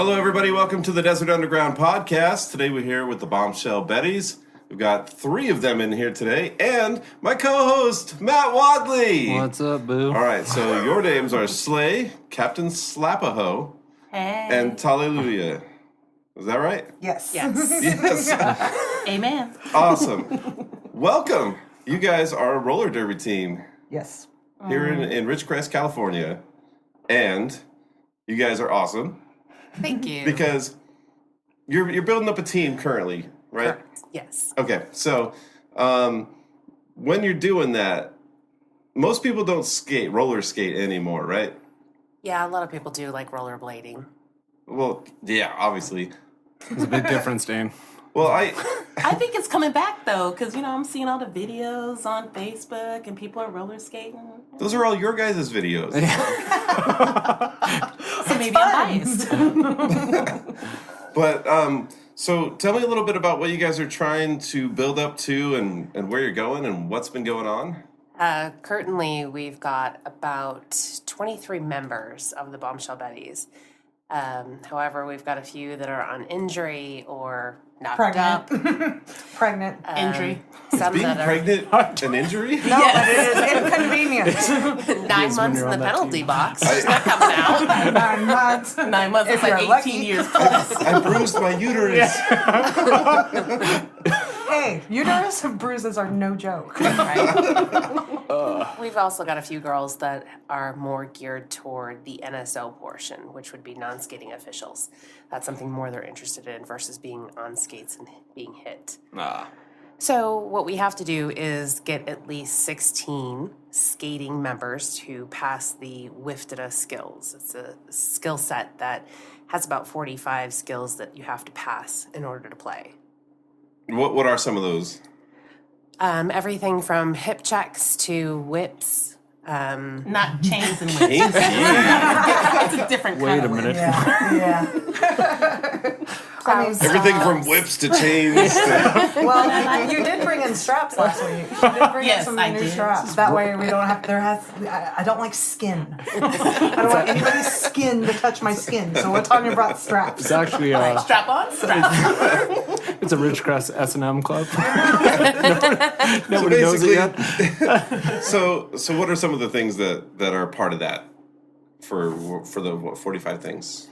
Hello, everybody. Welcome to the Desert Underground podcast. Today we're here with the Bombshell Betties. We've got 3 of them in here today, and my co-host, Matt Wadley. What's up, boo? All right, so your names are Slay, Captain Slapaho, and Talleluia. Is that right? Yes. Yes. Amen. Awesome. Welcome. You guys are a roller derby team Yes. here in Ridgecrest, California, and you guys are awesome. Thank you. Because you're building up a team currently, right? Correct. Yes. Okay, so when you're doing that, most people don't roller skate anymore, right? Yeah, a lot of people do like rollerblading. Well, yeah, obviously. There's a big difference, Dane. Well, I think it's coming back though, because I'm seeing all the videos on Facebook and people are roller skating. those are all your guys' videos. So maybe I'm biased. But so tell me a little bit about what you guys are trying to build up to and where you're going and what's been going on. Currently, we've got about 23 members of the Bombshell Betties. However, we've got a few that are on injury or knocked up. Pregnant. Injury. Some Being that are pregnant an injury? No, but it is inconvenient. 9 months in the penalty box. She's not coming out. 9 months. 9 months is If like you're 18 lucky. years. I bruised my uterus. Hey, uterus bruises are no joke. Right. We've also got a few girls that are more geared toward the NSO portion, which would be non-skating officials. That's something more they're interested in versus being on skates and being hit. So what we have to do is get at least 16 skating members to pass the WIFTDA skills. It's a skill set that has about 45 skills that you have to pass in order to play. What are some of those? Everything from hip checks to whips. Not chains and whips. Chains? It's a different kind Wait a of whip. minute. Yeah. I mean, Everything from whips to chains to... well, you did bring in straps last week. You did bring in Yes, some I new did. straps. That way we don't have, I don't like skin. I don't want anybody's skin to touch my skin. So Tanya brought straps. It's actually Strap on, strap. it's a Ridgecrest S&M club. Nobody knows it yet. So what are some of the things that are part of that for the 45 things?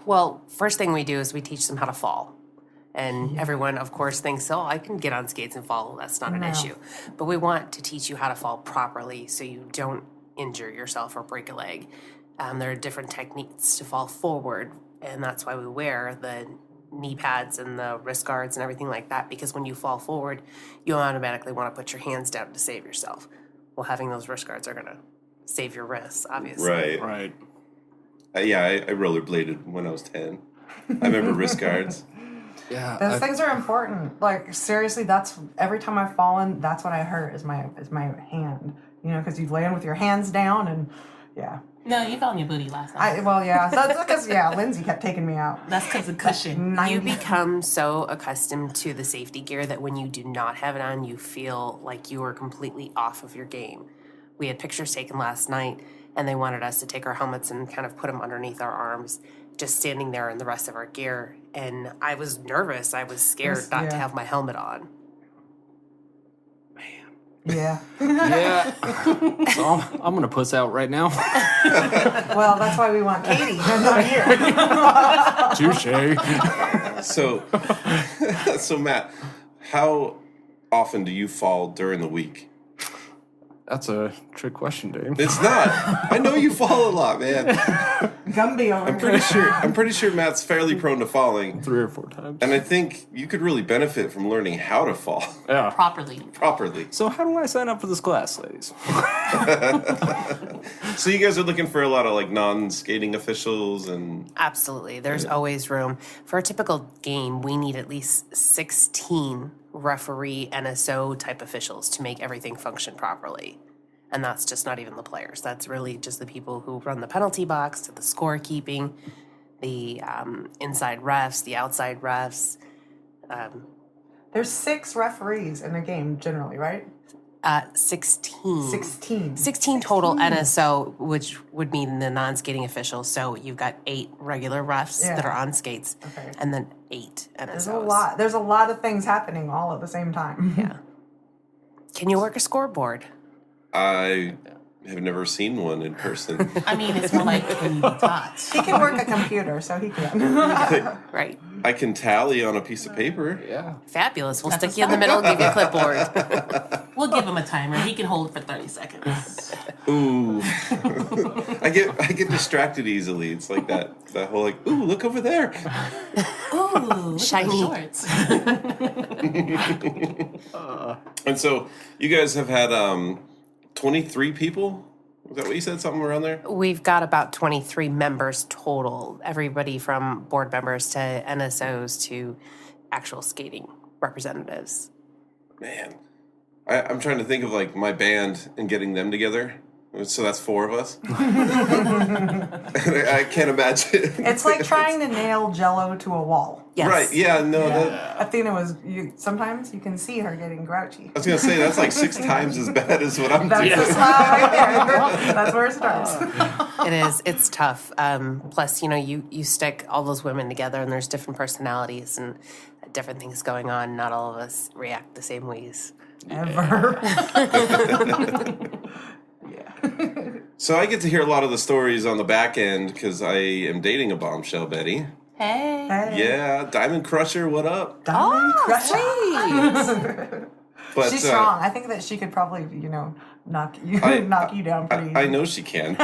Well, first thing we do is we teach them how to fall. And everyone, of course, thinks, oh, I can get on skates and fall. That's not an issue. But we want to teach you how to fall properly so you don't injure yourself or break a leg. There are different techniques to fall forward, and that's why we wear the knee pads and the wrist guards and everything like that, because when you fall forward, you automatically want to put your hands down to save yourself. Well, having those wrist guards are going to save your wrists, obviously. Right. Yeah, I rollerbladed when I was 10. I remember wrist guards. Yeah. Those things are important. Like seriously, that's every time I've fallen, that's what I hurt is my hand. Because you land with your hands down and yeah. No, you fell on your booty last time. That's because Lindsay kept taking me out. That's because of cushion. You become so accustomed to the safety gear that when you do not have it on, you feel like you are completely off of your game. We had pictures taken last night, and they wanted us to take our helmets and kind of put them underneath our arms, just standing there in the rest of our gear. And I was nervous. I was scared not to have my helmet on. Yeah. Yeah. So I'm going to puss out right now. Well, that's why we want Katie, not here. Touche. So Matt, how often do you fall during the week? That's a trick question, Dave. It's not. I know you fall a lot, man. Gumby over I'm pretty sure Matt's fairly prone to falling. 3 or 4 times. And I think you could really benefit from learning how to fall Yeah. properly. So how do I sign up for this class, ladies? So you guys are looking for a lot of like non-skating officials and... Absolutely. There's always room. For a typical game, we need at least 16 referee NSO type officials to make everything function properly. And that's just not even the players. That's really just the people who run the penalty box, the scorekeeping, the inside refs, the outside refs. There's 6 referees in a game generally, right? 16. 16. 16 total NSO, which would mean the non-skating officials. So you've got 8 regular refs that are on skates, and then 8 NSOs. There's a lot of things happening all at the same time. Yeah. Can you work a scoreboard? I have never seen one in person. I mean, it's more like, can you be taught? He can work a computer, so he can. Right. I can tally on a piece of paper. Yeah. Fabulous. We'll stick you in the middle, give you a clipboard. We'll give him a timer. He can hold it for 30 seconds. Ooh. I get distracted easily. It's like that whole like, ooh, look over there. Ooh, look Shiny. at the shorts. And so you guys have had 23 people? Was that what you said? Something around there? We've got about 23 members total. Everybody from board members to NSOs to actual skating representatives. Man. I'm trying to think of like my band and getting them together. So that's 4 of us. I can't imagine. It's like trying to nail Jell-O to a wall. Yes. Right, yeah, no, Athena sometimes you can see her getting grouchy. I was going to say, that's like 6 times as bad as what I'm That's doing. the smile right there. That's where it starts. It is. It's tough. Plus, you stick all those women together and there's different personalities and different things going on. Not all of us react the same ways. Ever. So I get to hear a lot of the stories on the back end because I am dating a bombshell Betty. Hey. Yeah, Diamond Crusher, what up? Diamond Crusher. But, She's strong. I think that she could probably, knock you down pretty. I know she can.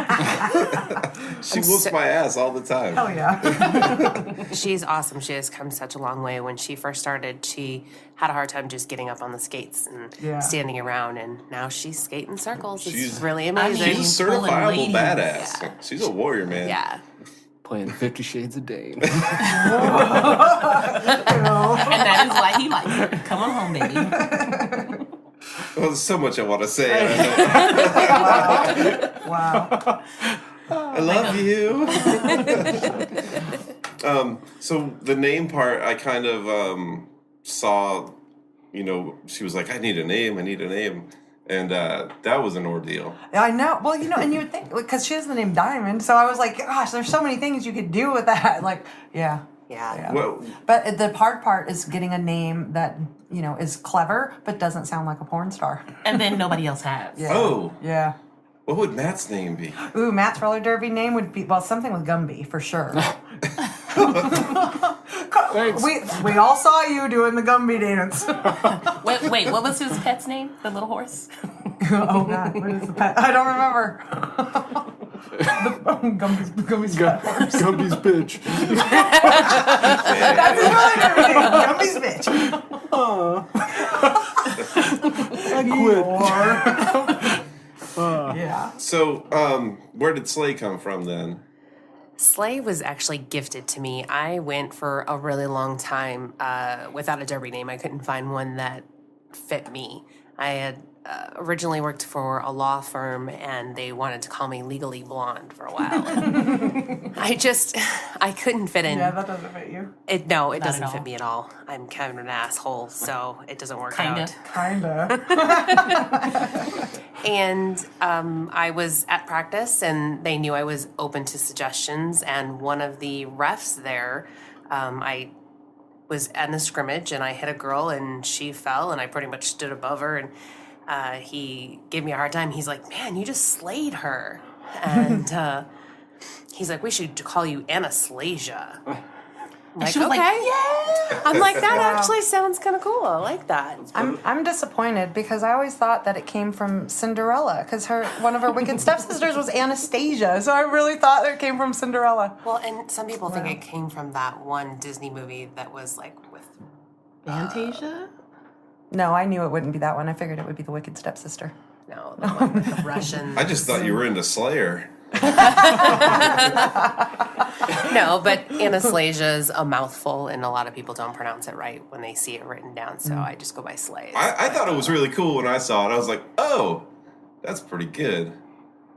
She whoops my ass all the time. Oh yeah. She's awesome. She has come such a long way. When she first started, she had a hard time just getting up on the skates and standing around, and now she's skating circles. It's really amazing. She's a certifiable badass. Yeah. She's a warrior, man. Yeah. Playing 50 Shades of Dane. And that is why he likes her. Come on home, baby. Well, there's so much I want to say. Wow. I love you. So the name part, I kind of saw, she was like, I need a name. And that was an ordeal. I know. Well, and you would think, because she has the name Diamond, so I was like, gosh, there's so many things you could do with that. Like, yeah. Well, But the hard part is getting a name that, is clever, but doesn't sound like a porn star. And then nobody else has. Yeah. Oh. Yeah. What would Matt's name be? Ooh, Matt's roller derby name would be, something with Gumby, for sure. Thanks. We all saw you doing the Gumby dance. Wait, what was his pet's name? The little horse? Oh, God. What is the pet? I don't remember. Gumby's pet horse. Gumby's bitch. That's his roller derby name. Gumby's bitch. I quit. Yeah. So, where did Slay come from then? Slay was actually gifted to me. I went for a really long time without a derby name. I couldn't find one that fit me. I had originally worked for a law firm, and they wanted to call me Legally Blonde for a while. I couldn't fit in. Yeah, that doesn't fit you. It Not doesn't at fit all. me at all. I'm kind of an asshole, so it doesn't work out. Kinda. And I was at practice, and they knew I was open to suggestions. And one of the refs there, I was in a scrimmage, and I hit a girl, and she fell, and I pretty much stood above her, and he gave me a hard time. He's like, "Man, you just slayed her," and he's like, "We should call you Anastasia." Like, she was okay. like, yeah. I'm like, that actually sounds kind of cool. I like that. I'm disappointed because I always thought that it came from Cinderella because one of her wicked stepsisters was Anastasia, so I really thought that it came from Cinderella. Well, and some people think it came from that one Disney movie that was like with Fantasia? No, I knew it wouldn't be that one. I figured it would be the wicked stepsister. the one with the Russian. I just thought you were into Slayer. No, but Anastasia is a mouthful, and a lot of people don't pronounce it right when they see it written down. So I just go by Slay. I thought it was really cool when I saw it. I was like, oh, that's pretty good.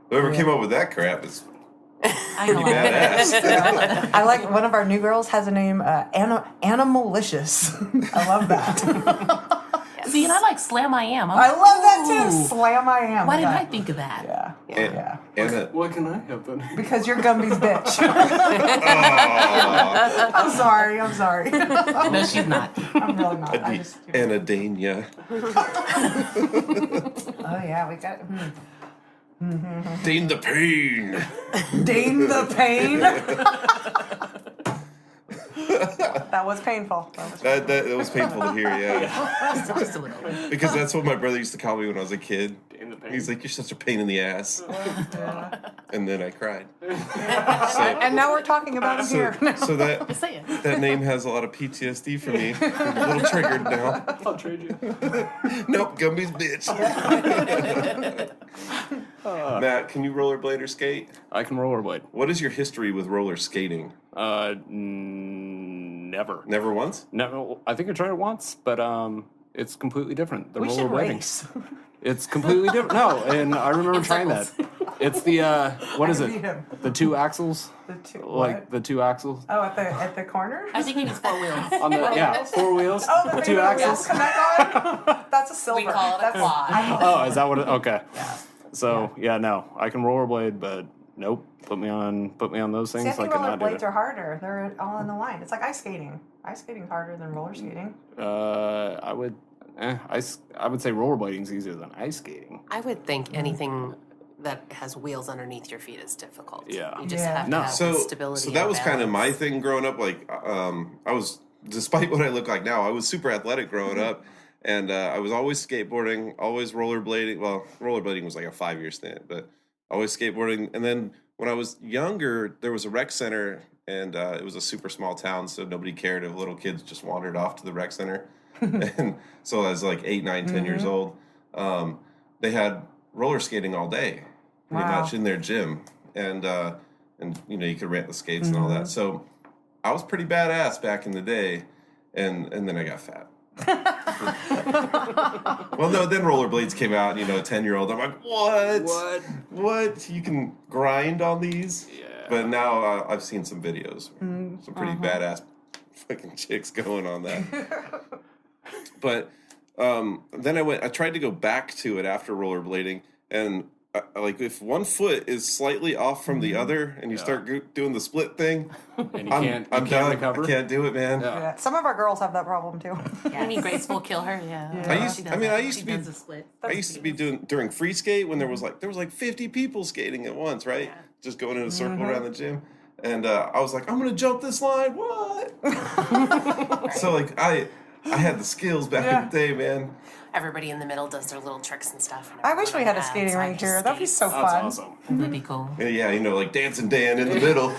Whoever came up with that crap is I know. pretty badass. I like one of our new girls has a name Animalicious. I love that. See, and I like Slam I Am. I love that too. Slam I Am. Why didn't I think of that? Yeah. And, Yeah. and What can I have then? Because you're Gumby's bitch. I'm sorry. No, she's not. I'm really not. and a Dania. Oh yeah, we got Dane the pain. Dane the pain. That was painful. That was painful to hear, yeah. Just a little. Because that's what my brother used to call me when I was a kid. In the pain. He's like, "You're such a pain in the ass," and then I cried. And now we're talking about him here. So that Just say it. that name has a lot of PTSD for me. I'm a little triggered now. I'll trade you. Nope, Gumby's bitch. Matt, can you rollerblade or skate? I can rollerblade. What is your history with roller skating? Never. Never once? Never. I think I tried it once, but it's completely different. The We should rollerblading. race. It's completely different. No, and I remember trying that. It's the what is I it? beat him. The two axles. The two, Like what? the two axles Oh, at the corner? I think he was 4 wheels. on the yeah 4 wheels. Oh, the two two axles. connect on? That's a silver. We call it a That's, quad. Oh, is that what it? Okay. So yeah, no, I can rollerblade, but nope. Put me on those things. See, I think I could not do rollerblades it. are harder. They're all in the line. It's like ice skating. Ice skating's harder than roller skating. I would say rollerblading's easier than ice skating. I would think anything that has wheels underneath your feet is difficult. Yeah. You just Yeah. have to No. have So stability. so that and was kind of my balance. thing growing up. Like, I was, despite what I look like now, I was super athletic growing up, and I was always skateboarding, always rollerblading. Well, rollerblading was like a 5-year stint, but always skateboarding. And then when I was younger, there was a rec center, and it was a super small town, so nobody cared if little kids just wandered off to the rec center. And so I was like 8, 9, 10 years old. They had roller skating all day, pretty Wow. much in their gym, and you know, you could rent the skates and all that. So I was pretty badass back in the day, and then I got fat. Well, no, then rollerblades came out. You know, a 10-year-old. I'm like, what? You can grind on these? Yeah. But now I've seen some videos, some pretty badass fucking chicks going on that. But then I tried to go back to it after rollerblading, and like if one foot is slightly off from the other, and you start doing the split thing, And you I'm can't done. recover. I can't do it, man. Yeah. Yeah. Some of our girls have that problem too. You mean graceful kill her? Yeah. Yeah. I used to She be does a split. I used to be doing during free skate when there was like 50 people skating at once, right? Yeah. Just going in a circle around the gym. And I was like, I'm gonna jump this line. What? So like I had the skills back in the day, man. Everybody in the middle does their little tricks and stuff. And I wish we had a everyone skating so I rink just here. That'd be skate. so That's fun. awesome. That'd be cool. Yeah, you know, like Dancing Dan in the middle.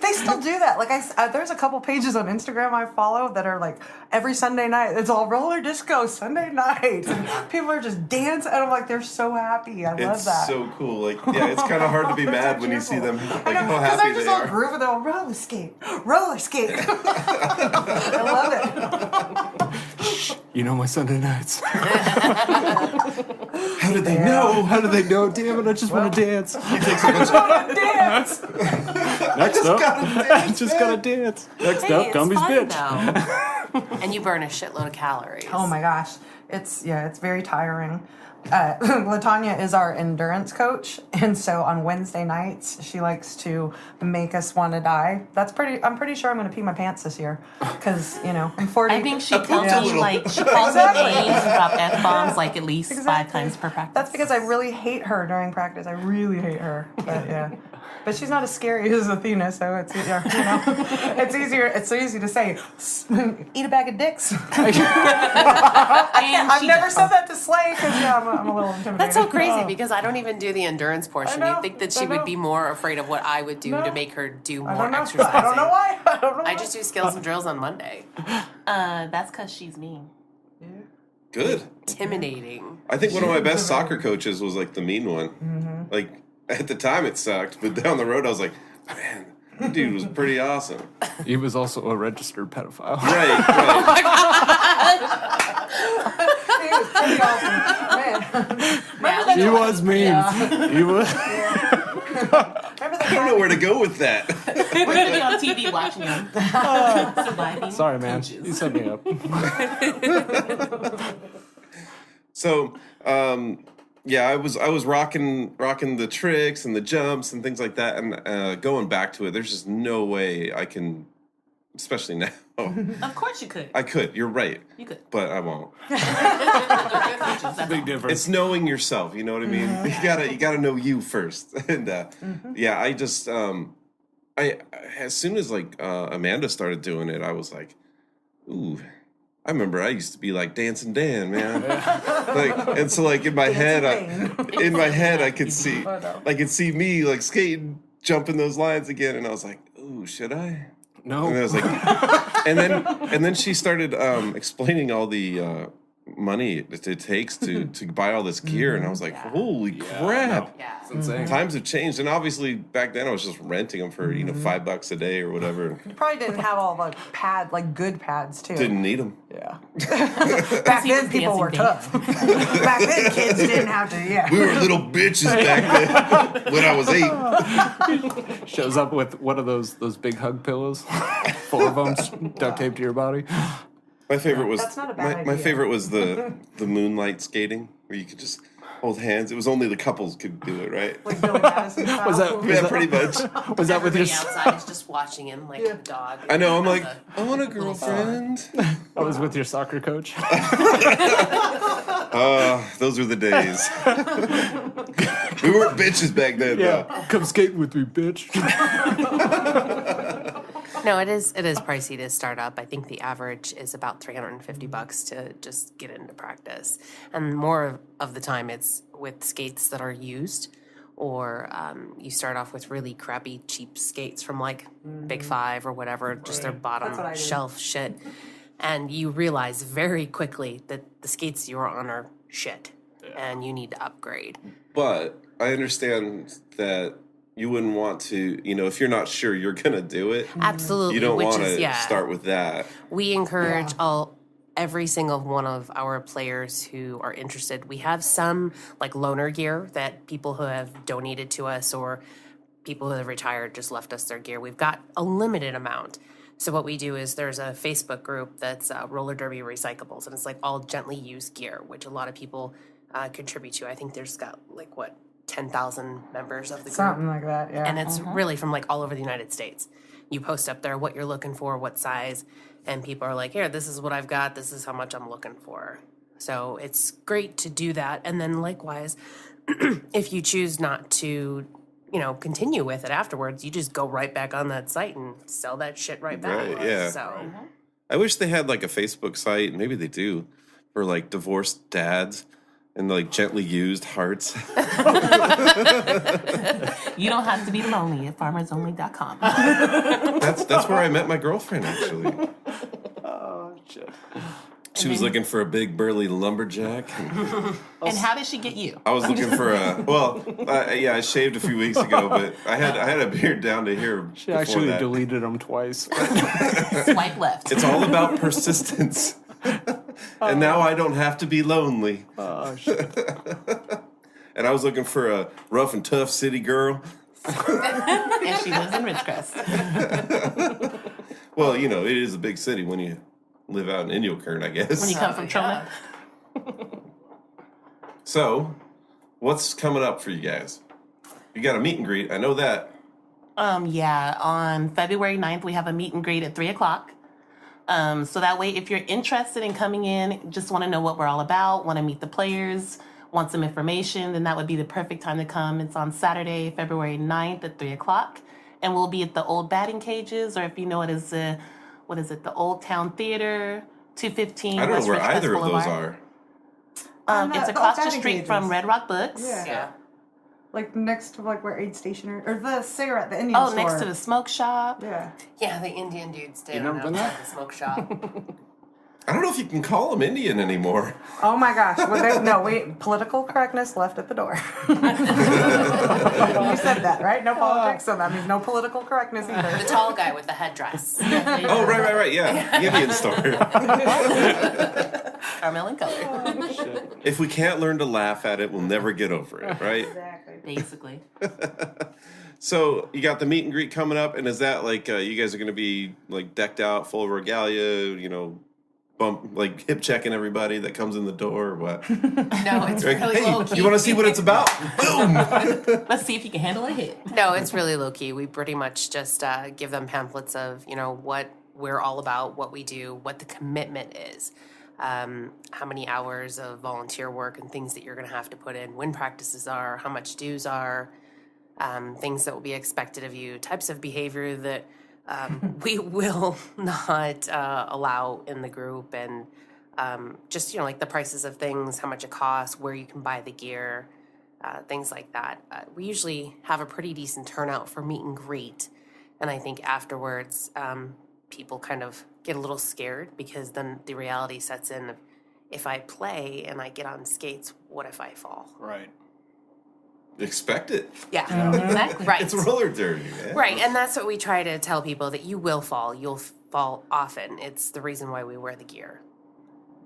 They still do that. Like there's a couple pages on Instagram I follow that are like every Sunday night. It's all roller disco Sunday night, and people are just dancing. And I'm like, they're so happy. I love It's that. so cool. Like, yeah, it's kind of hard to be mad when you see them, like, I know, how because happy they're just they all are. grooving. They're all roller skate. I love it. You know my Sunday nights. How did they know? How do they know? Damn it! I just want to dance. Dance. Next up, gotta just gotta dance. Next Hey, up, it's Gumby's fun, bitch. though. And you burn a shitload of calories. Oh my gosh, it's very tiring. Latanya is our endurance coach, and so on Wednesday nights she likes to make us want to die. I'm pretty sure I'm going to pee my pants this year because I'm 40. I think she Up tells to me little. like she calls Exactly. me names, drop F bombs like at least 5 Exactly. times per practice. That's because I really hate her during practice. I really hate her. But yeah. But she's not as scary as Athena, so it's it's easier. It's so easy to say, eat a bag of dicks. I've never said that to Slay because I'm a little intimidated. That's so crazy because I don't even do the endurance portion. I know, You'd think that I she would know. be more afraid of what I would do No. to make her do I more don't know. exercising. I don't know why. I don't know. I just do skills and drills on Monday. That's because she's mean. Good. Intimidating. I think one of my best soccer coaches was like the mean one. Like at the time it sucked, but down the road I was like, man, that dude was pretty awesome. He was also a registered pedophile. Right. He was pretty awesome. Man. He was mean. He was. Remember the I don't know where to go with that. We're gonna be on TV watching them. Surviving. Sorry, man. coaches. You set me up. So, yeah, I was rocking the tricks and the jumps and things like that, and going back to it, there's just no way I can, especially now. Of course you could. I could. You're right. You could. But I won't. Big difference. It's knowing yourself. You know what I mean? You gotta know you first. And yeah, I just I as soon as like Amanda started doing it, I was like, ooh. I remember I used to be like Dancing Dan, man. Like, and so like in my head, I could see me like skating, jumping those lines again, and I was like, ooh, should I? No. And I was like, and then she started explaining all the money that it takes to buy all this gear, and I was like, holy crap! Yeah. It's insane. Times have changed, and obviously back then I was just renting them for $5 a day or whatever. You probably didn't have all the good pads too. Didn't need them. Yeah. Back then, people were tough. Back then, kids didn't have to. Yeah. We were little bitches back then when I was 8. Shows up with one of those big hug pillows, 4 of them duct taped to your body. My favorite was That's not a bad my idea. favorite was the moonlight skating where you could just hold hands. It was only the couples could do it, right? Like Billy Madison style. Was that- Yeah, pretty much. Was that with your? Everybody outside is just watching him like a dog. I know. I'm Has like, a I want a little girlfriend. I was with your soccer coach. Those were the days. We weren't bitches back then, though. Come skate with me, bitch. No, it is pricey to start up. I think the average is about $350 to just get into practice. And more of the time it's with skates that are used, or you start off with really crappy cheap skates from like Big Five or whatever, just their bottom That's what I did. shelf shit. And you realize very quickly that the skates you're on are shit and you need to upgrade. But I understand that you wouldn't want to, if you're not sure you're going to do it, Absolutely. you don't which want is, to yeah. start with that. We encourage every single one of our players who are interested. We have some like loaner gear that people who have donated to us or people who have retired just left us their gear. We've got a limited amount. So what we do is there's a Facebook group that's Roller Derby Recyclables, and it's like all gently used gear, which a lot of people contribute to. I think there's got 10,000 members of the group. Something like that. Yeah. And it's really from all over the United States. You post up there what you're looking for, what size, and people are like, here, this is what I've got, this is how much I'm looking for. So it's great to do that. And then likewise, if you choose not to, continue with it afterwards, you just go right back on that site and sell that shit right back. Right, yeah. So I wish they had a Facebook site, maybe they do, for divorced dads and gently used hearts. You don't have to be lonely at farmersonly.com. That's where I met my girlfriend, actually. Oh shit. She was looking for a big burly lumberjack. And how did she get you? I was looking for I shaved a few weeks ago, but I had a beard down to here. She actually that. deleted them twice. Swipe left. It's all about persistence. And now I don't have to be lonely. Oh shit. And I was looking for a rough and tough city girl. And she lives in Ridgecrest. Well, it is a big city when you live out in Inyokern, I guess. When you come from Trona. So, what's coming up for you guys? You got a meet and greet. I know that. On February 9th, we have a meet and greet at 3 o'clock. So that way, if you're interested in coming in, just want to know what we're all about, want to meet the players, want some information, then that would be the perfect time to come. It's on Saturday, February 9th at 3 o'clock. And we'll be at the old batting cages, or if you know it as the Old Town Theater, 215 I don't West know where Ridgecrest either of those Boulevard. are. It's the across the batting street cages. from Red Rock Books. Yeah. Next to where Aid Station or the cigarette, the Indian Oh, store. next to the smoke shop. Yeah. yeah, the Indian dudes stay never been outside there? the smoke shop. I don't know if you can call them Indian anymore. Oh my gosh. Political correctness left at the door. You said that, right? No politics, so that means no political correctness The either. tall guy with the headdress. Oh, right. Yeah. The Indian store. Carmel and color. Oh, shit. If we can't learn to laugh at it, we'll never get over it, right? Exactly. Basically. So you got the meet and greet coming up, and is that like you guys are going to be like decked out, full of regalia, hip checking everybody that comes in the door, or what? No, it's Like, really hey, low key. you want to see what it's about? Boom! Let's see if you can handle a hit. No, it's really low key. We pretty much just give them pamphlets of what we're all about, what we do, what the commitment is, how many hours of volunteer work and things that you're going to have to put in, when practices are, how much dues are, things that will be expected of you, types of behavior that we will not allow in the group, and just like the prices of things, how much it costs, where you can buy the gear, things like that. We usually have a pretty decent turnout for meet and greet, and I think afterwards people kind of get a little scared, because then the reality sets in of, if I play and I get on skates, what if I fall? Right. Expect it. Yeah, Exactly. right. It's roller derby, man. Right, and that's what we try to tell people, that you will fall. You'll fall often. It's the reason why we wear the gear.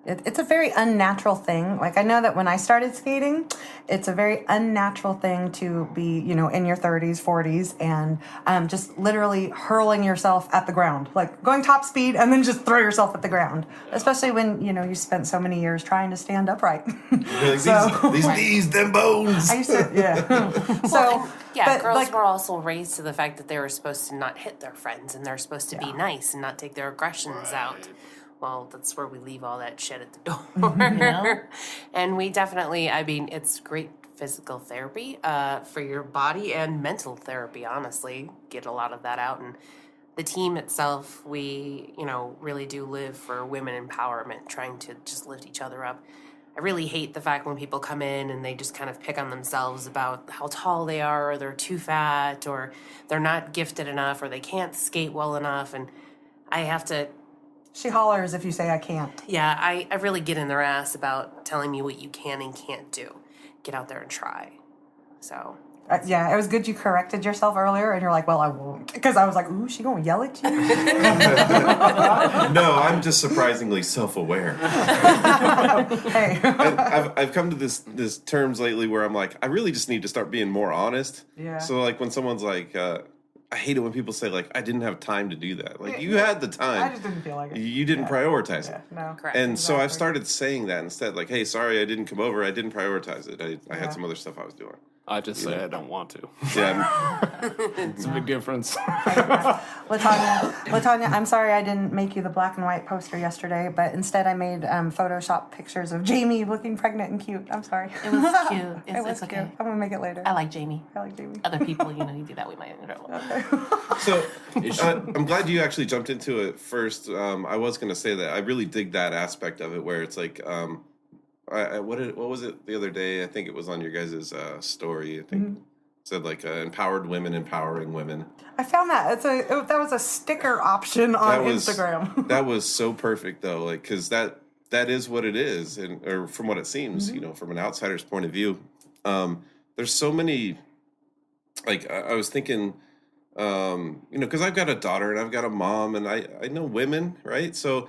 It's a very unnatural thing. Like, I know that when I started skating, it's a very unnatural thing to be, in your 30s, 40s, and just literally hurling yourself at the ground, like going top speed and then just throw yourself at the ground. Especially when, you spent so many years trying to stand upright. Like, these knees, them bones. I used to, yeah. Well, and, but, girls were also raised to the fact that they were supposed to not hit their friends, and they're supposed to be nice and not take their aggressions out. Well, that's where we leave all that shit at the door. And we definitely, it's great physical therapy for your body, and mental therapy, honestly. Get a lot of that out. And the team itself, we, really do live for women empowerment, trying to just lift each other up. I really hate the fact when people come in and they just kind of pick on themselves about how tall they are, or they're too fat, or they're not gifted enough, or they can't skate well enough. And I have to... She hollers if you say I can't. Yeah, I really get in their ass about telling me what you can and can't do. Get out there and try. So... it was good you corrected yourself earlier, and you're like, well, I won't. Because I was like, ooh, she gonna yell at you? No, I'm just surprisingly self-aware. Hey. I've come to this terms lately where I'm like, I really just need to start being more honest. Yeah. So like when someone's like, I hate it when people say like, I didn't have time to do that. Like you had the time. I just didn't feel like it. You didn't prioritize it. No. Correct. And so I've Exactly. started saying that instead, like, hey, sorry I didn't come over. I didn't prioritize it. I had some other stuff I was doing. I just say I don't want to. Yeah. It's a big difference. Latanya, I'm sorry I didn't make you the black and white poster yesterday, but instead I made Photoshop pictures of Jamie looking pregnant and cute. I'm sorry. It was cute. It was it's okay. cute. I'm gonna make it later. I like Jamie. I like Jamie. Other people, you do that with my intro. So I'm glad you actually jumped into it first. I was going to say that I really dig that aspect of it, where it's like, what was it the other day? I think it was on your guys' story. I think said like empowered women empowering women. I found that that was a sticker option on Instagram. That was so perfect though, like because that is what it is, or from what it seems, from an outsider's point of view. There's so many. Like I was thinking. Because I've got a daughter and I've got a mom and I know women, right? So,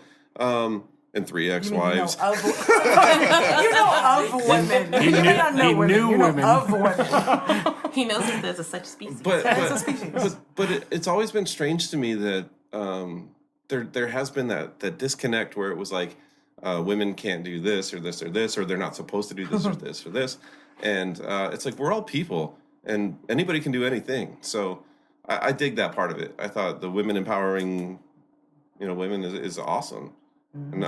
and 3 ex-wives. You know of women. You may not know women. knew You know women. of women. He knows that there's a such species. It's a species. But it's always been strange to me that there has been that disconnect where it was like women can't do this or this or this, or they're not supposed to do this or this or this, and it's like we're all people and anybody can do anything. So I dig that part of it. I thought the women empowering, women is awesome. And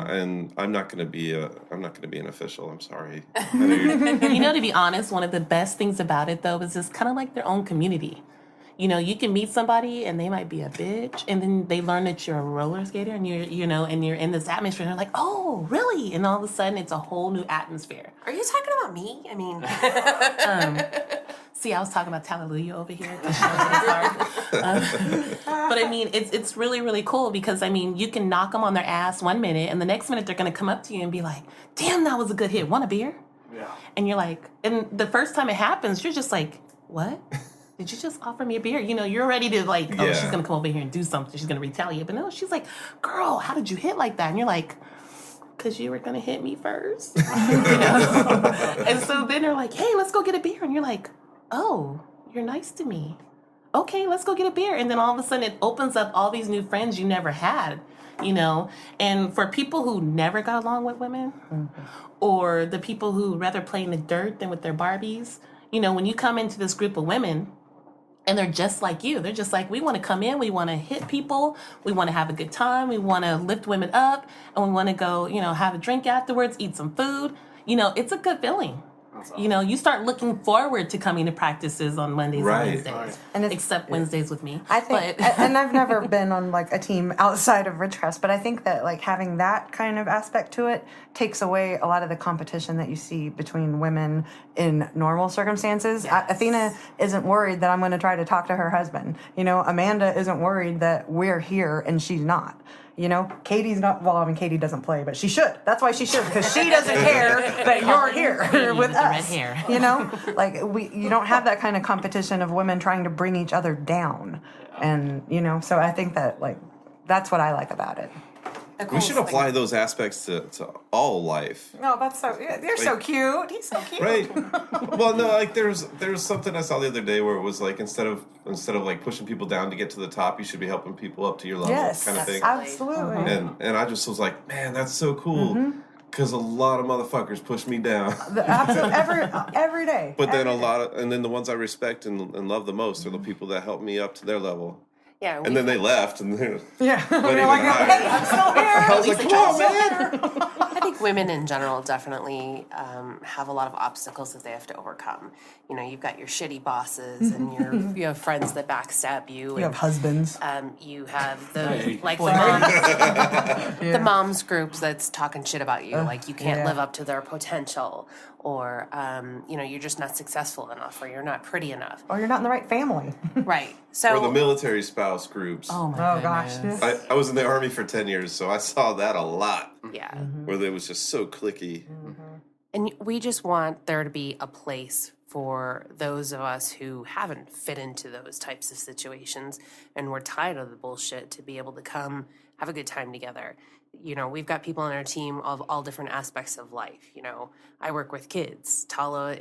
I'm not going to be an official. I'm sorry. I know To be honest, one of the best things about it though is it's kind of like their own community. You can meet somebody and they might be a bitch, and then they learn that you're a roller skater and you're in this atmosphere and they're like, oh, really? And all of a sudden it's a whole new atmosphere. Are you talking about me? I mean... See, I was talking about Hallelujah over here. But I mean, it's really, really cool because, I mean, you can knock them on their ass 1 minute and the next minute they're going to come up to you and be like, damn, that was a good hit. Want a beer? Yeah. And you're like, and the first time it happens, you're just like, what? Did you just offer me a beer? You're ready to like, oh, she's going to come over here and do something. She's going to retaliate. But no, she's like, girl, how did you hit like that? And you're like, because you were going to hit me first. And so then they're like, hey, let's go get a beer. And you're like, oh, you're nice to me. okay, let's go get a beer. And then all of a sudden it opens up all these new friends you never had, you know? And for people who never got along with women, or the people who rather play in the dirt than with their Barbies, you know, when you come into this group of women, and they're just like you. They're just like, we want to come in, we want to hit people, we want to have a good time, we want to lift women up, and we want to go, you know, have a drink afterwards, eat some food. You know, it's a good feeling. You know, you start looking forward to coming to practices on Mondays and Wednesdays. Right. And except Wednesdays with me. I think, and I've never been on like a team outside of Ridgecrest, but I think that like having that kind of aspect to it takes away a lot of the competition that you see between women in normal circumstances. Yes. Athena isn't worried that I'm going to try to talk to her husband. You know, Amanda isn't worried that we're here and she's not. You know, Katie's not, well, I mean, Katie doesn't play, but she should. That's why she should, because she doesn't care that you're here with the red us. hair. You know, like you don't have that kind of competition of women trying to bring each other down. And, you know, so I think that, like, that's what I like about it. We should apply those aspects to all life. No, that's so, you're so cute. He's so cute. Right. Well, no, like there's something I saw the other day where it was like instead of like pushing people down to get to the top, you should be helping people up to your level, Yes, kind of thing. absolutely. And I just was like, man, that's so cool. Because a lot of motherfuckers push me down. Every day. But then and then the ones I respect and love the most are the people that help me up to their level. Yeah, And then they left, and they're Yeah. But You're even like, higher. hey, I'm still here. I was like, come on, man. I think women in general definitely have a lot of obstacles that they have to overcome. You know, you've got your shitty bosses, and you have friends that backstab you. You and, have husbands. you have the Hey. like Boy. the moms groups that's talking shit about you, like you can't yeah. live up to their potential, or you know, you're just not successful enough, or you're not pretty enough. Or you're not in the right family. Right. So Or the military spouse groups. Oh my Oh, goodness. gosh. I was in the Army for 10 years, so I saw that a lot, yeah. where it was just so cliquey. And we just want there to be a place for those of us who haven't fit into those types of situations and we're tired of the bullshit to be able to come have a good time together. You know, we've got people on our team of all different aspects of life. You know, I work with kids. Tala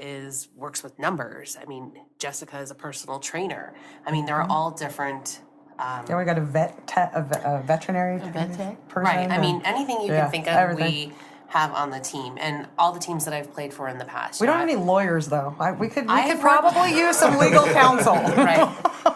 works with numbers. I mean, Jessica is a personal trainer. I mean, they're all different. Yeah, we got a veterinary vet tech? person. Right. I mean, anything you can think of, everything. we have on the team, and all the teams that I've played for in the past. We you don't know, have any lawyers though. We could I've probably use some legal counsel. Right.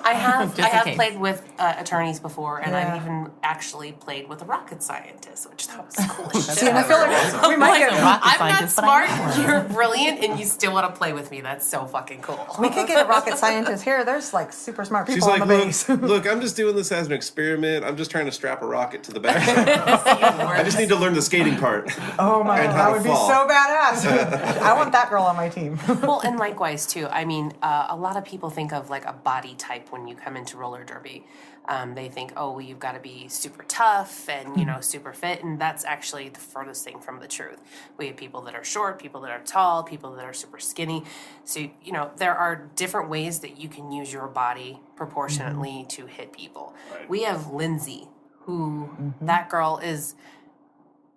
I have Just in case. played with attorneys before, and Yeah. I've even actually played with a rocket scientist, which that was cool as shit. See, and I feel like we might get rocket I'm not scientist, but I smart, know. you're brilliant, and you still want to play with me. That's so fucking cool. we could get a rocket scientist here. There's like super smart people She's like, on the base. look, I'm just doing this as an experiment. I'm just trying to strap a rocket to the back. I just need to learn the skating part. Oh my And god, how that to would be fall. so badass. I want that girl on my team. Well, and likewise too. I mean, a lot of people think of like a body type when you come into roller derby. They think, oh, well, you've got to be super tough and super fit, and that's actually the furthest thing from the truth. We have people that are short, people that are tall, people that are super skinny. So there are different ways that you can use your body proportionately to hit people. Right. We have Lindsay, who that girl is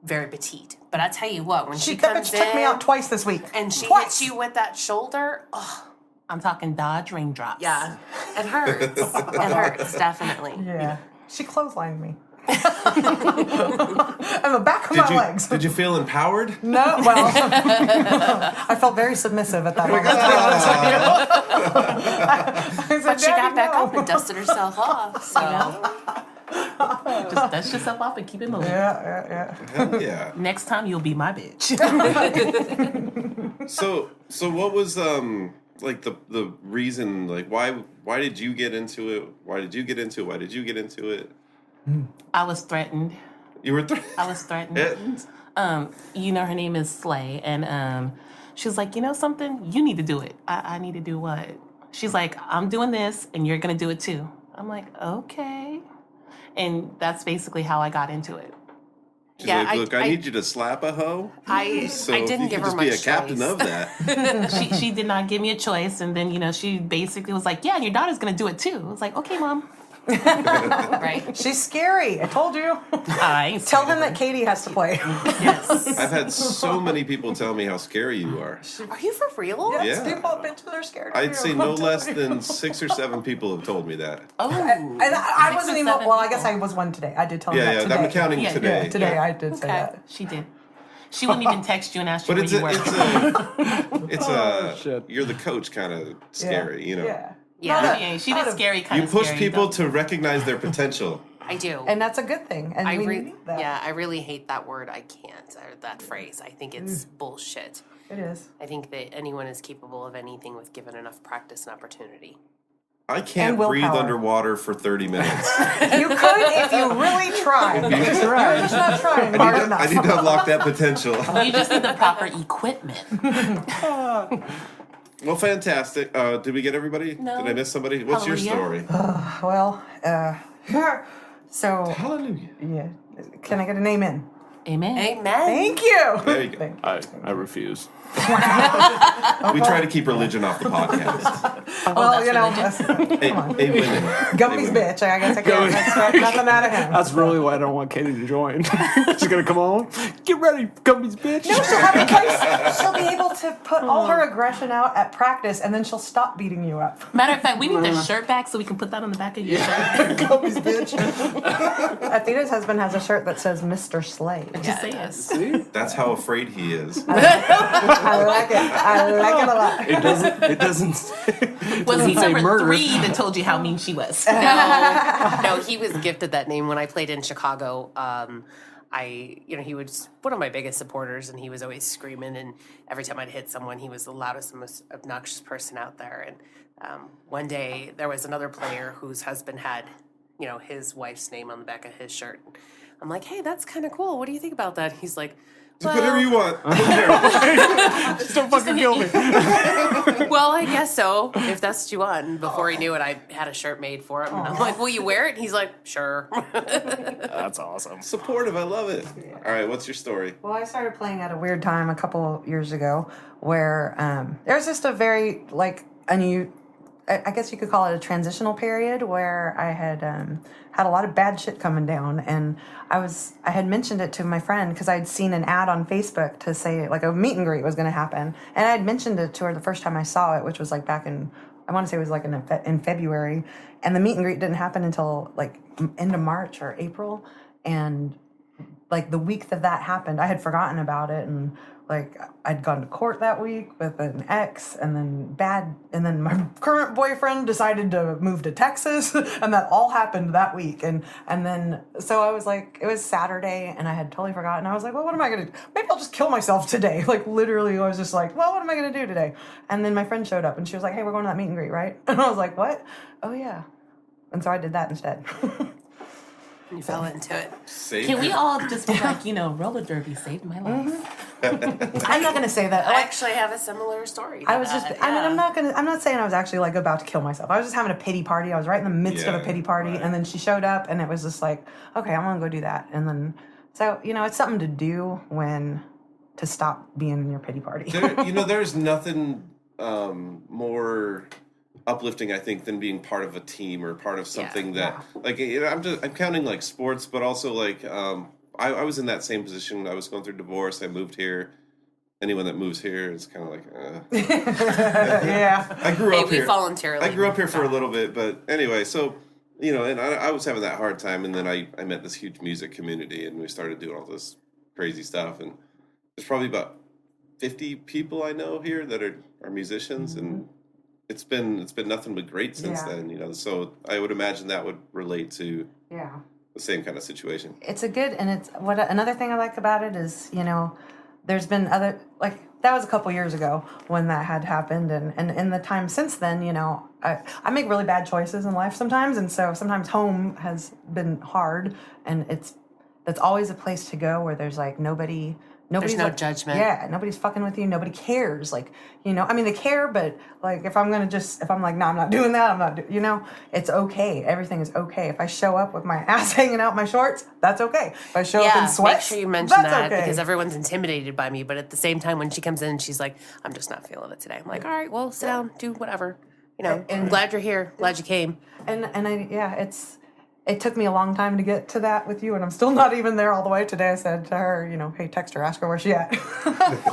very petite, but I tell you what, when she That comes bitch took me in out twice this week. and she Twice. hits you with that shoulder, oh, I'm talking Dodge raindrops. yeah, it hurts. It hurts, definitely. Yeah, she clotheslined me. And the back of my legs. Did you feel empowered? No, well, I felt very submissive at that moment. I said, But she got "Daddy, back no." up and dusted herself off, so. Just dust yourself off and keep it moving. Yeah. Hell yeah. Next time you'll be my bitch. So what was like the reason, like why did you get into it? Why did you get into it? I was threatened. You were I was threatened. Yeah. Her name is Slay, and she was like, you know something? You need to do it. I need to do what? She's like, I'm doing this, and you're gonna do it too. I'm like, okay. And that's basically how I got into it. She's Yeah, like, look, I need you to slap a hoe. So I if didn't you give could her just be a much captain choice. of that. She did not give me a choice, and then she basically was like, yeah, and your daughter's gonna do it too. I was like, okay, mom. Right? She's scary. I told you. I ain't Tell him that Katie has to play. Yes. I've had so many people tell me how scary you are. Are you for real? Yes, Yeah. people have been to their scared of I'd you. say no less than 6 or 7 people have told me that. Oh. And I 6 or wasn't even. 7 Well, I guess people. I was one today. I did tell him Yeah, that yeah, today. I'm counting Yeah, today. Yeah, today I did say Okay. that. She did. She wouldn't even text you and ask you But where you were. it's shit. you're the coach kind of scary, you know. Yeah. Yeah. Not a- Yeah, she not did a- scary kind You of push scary, people though. to recognize their potential. I do. And that's a good thing. And we need that. Yeah, I really hate that word. I can't, or that phrase. I think it's bullshit. It is. I think that anyone is capable of anything with given enough practice and opportunity. I can't And breathe willpower. underwater for 30 minutes. You could if you really tried. You're just not trying hard enough. I need to unlock that potential. You just need the proper equipment. Well, fantastic. Did we get everybody? No. Did I miss somebody? What's your Hallelujah. story? Well, so Hallelujah. yeah. Can I get a name in? Amen. Amen. Thank you. There you go. Thank I refuse. We try to keep religion off the podcast. Well, that's you know, religion. Hey, hey, women. Gumpy's bitch. I guess I can't expect nothing out of him. That's really why I don't want Katie to join. She's gonna come on. Get ready, Gummy's bitch. No, she'll have a place. She'll be able to put all her aggression out at practice, and then she'll stop beating you up. Matter of fact, we need the shirt back so we can put that on the back of your shirt. Gumpy's bitch. Athena's husband has a shirt that says Mr. Slay. Just say it yes. See? That's how afraid he is. I like it. I like it a lot. It doesn't Was he say number murder. 3 that told you how mean she was? No, he was gifted that name when I played in Chicago. He was one of my biggest supporters, and he was always screaming. And every time I'd hit someone, he was the loudest and most obnoxious person out there. And one day, there was another player whose husband had, his wife's name on the back of his shirt. I'm like, hey, that's kind of cool. What do you think about that? He's like, Whatever you want. Just don't fucking kill me. well, I guess so, if that's what you want. And before he knew it, I had a shirt made for him. And I'm like, will you wear it? And he's like, sure. That's awesome. Supportive. I love it. All right. What's your story? Well, I started playing at a weird time a couple years ago where there was just a very, I guess you could call it a transitional period where I had had a lot of bad shit coming down, and I had mentioned it to my friend because I'd seen an ad on Facebook to say like a meet and greet was going to happen, and I had mentioned it to her the first time I saw it, which was like back in, I want to say it was like in February, and the meet and greet didn't happen until like end of March or April, and like the week that happened, I had forgotten about it, and like I'd gone to court that week with an ex, and then my current boyfriend decided to move to Texas, and that all happened that week, and then so I was like, it was Saturday, and I had totally forgotten. I was like, well, what am I gonna do? Maybe I'll just kill myself today. Like literally, I was just like, well, what am I gonna do today? And then my friend showed up, and she was like, hey, we're going to that meet and greet, right? And I was like, what? Oh yeah. And so I did that instead. You fell into it. Can we all just be like, roller derby saved my life? I'm not gonna say that. I actually have a similar story. I was just, I'm not saying I was actually like about to kill myself. I was just having a pity party. I was right in the midst of a pity party. Right. And then she showed up, and it was just like, okay, I'm going to go do that. And then, so, it's something to do to stop being in your pity party. There's nothing more uplifting, I think, than being part of a team or part of something I'm counting like sports, but also like, I was in that same position. I was going through divorce. I moved here. Anyone that moves here is kind of like, Yeah. I grew up we here. voluntarily. I grew up here for a little bit, but anyway, so, and I was having that hard time, and then I met this huge music community, and we started doing all this crazy stuff, and there's probably about 50 people I know here that are musicians, and it's been nothing but great since then, so I would imagine that would relate to the same kind of situation. It's another thing I like about it is, there's been other, like, that was a couple years ago when that had happened. And in the time since then, I make really bad choices in life sometimes. And so sometimes home has been hard, and that's always a place to go where there's like nobody's There's no like, judgment. Yeah, nobody's fucking with you. Nobody cares. Like, they care, but like if I'm like, no, I'm not doing that. I'm not, it's okay. Everything is okay. If I show up with my ass hanging out my shorts, that's okay. If I show up in sweats, make sure you mention that's that okay. because everyone's intimidated by me. But at the same time, when she comes in, she's like, I'm just not feeling it today. I'm like, all right, well, sit down, do whatever. I'm glad you're here. Glad you came. And it took me a long time to get to that with you, and I'm still not even there all the way. Today I said to her, hey, text her, ask her where she at.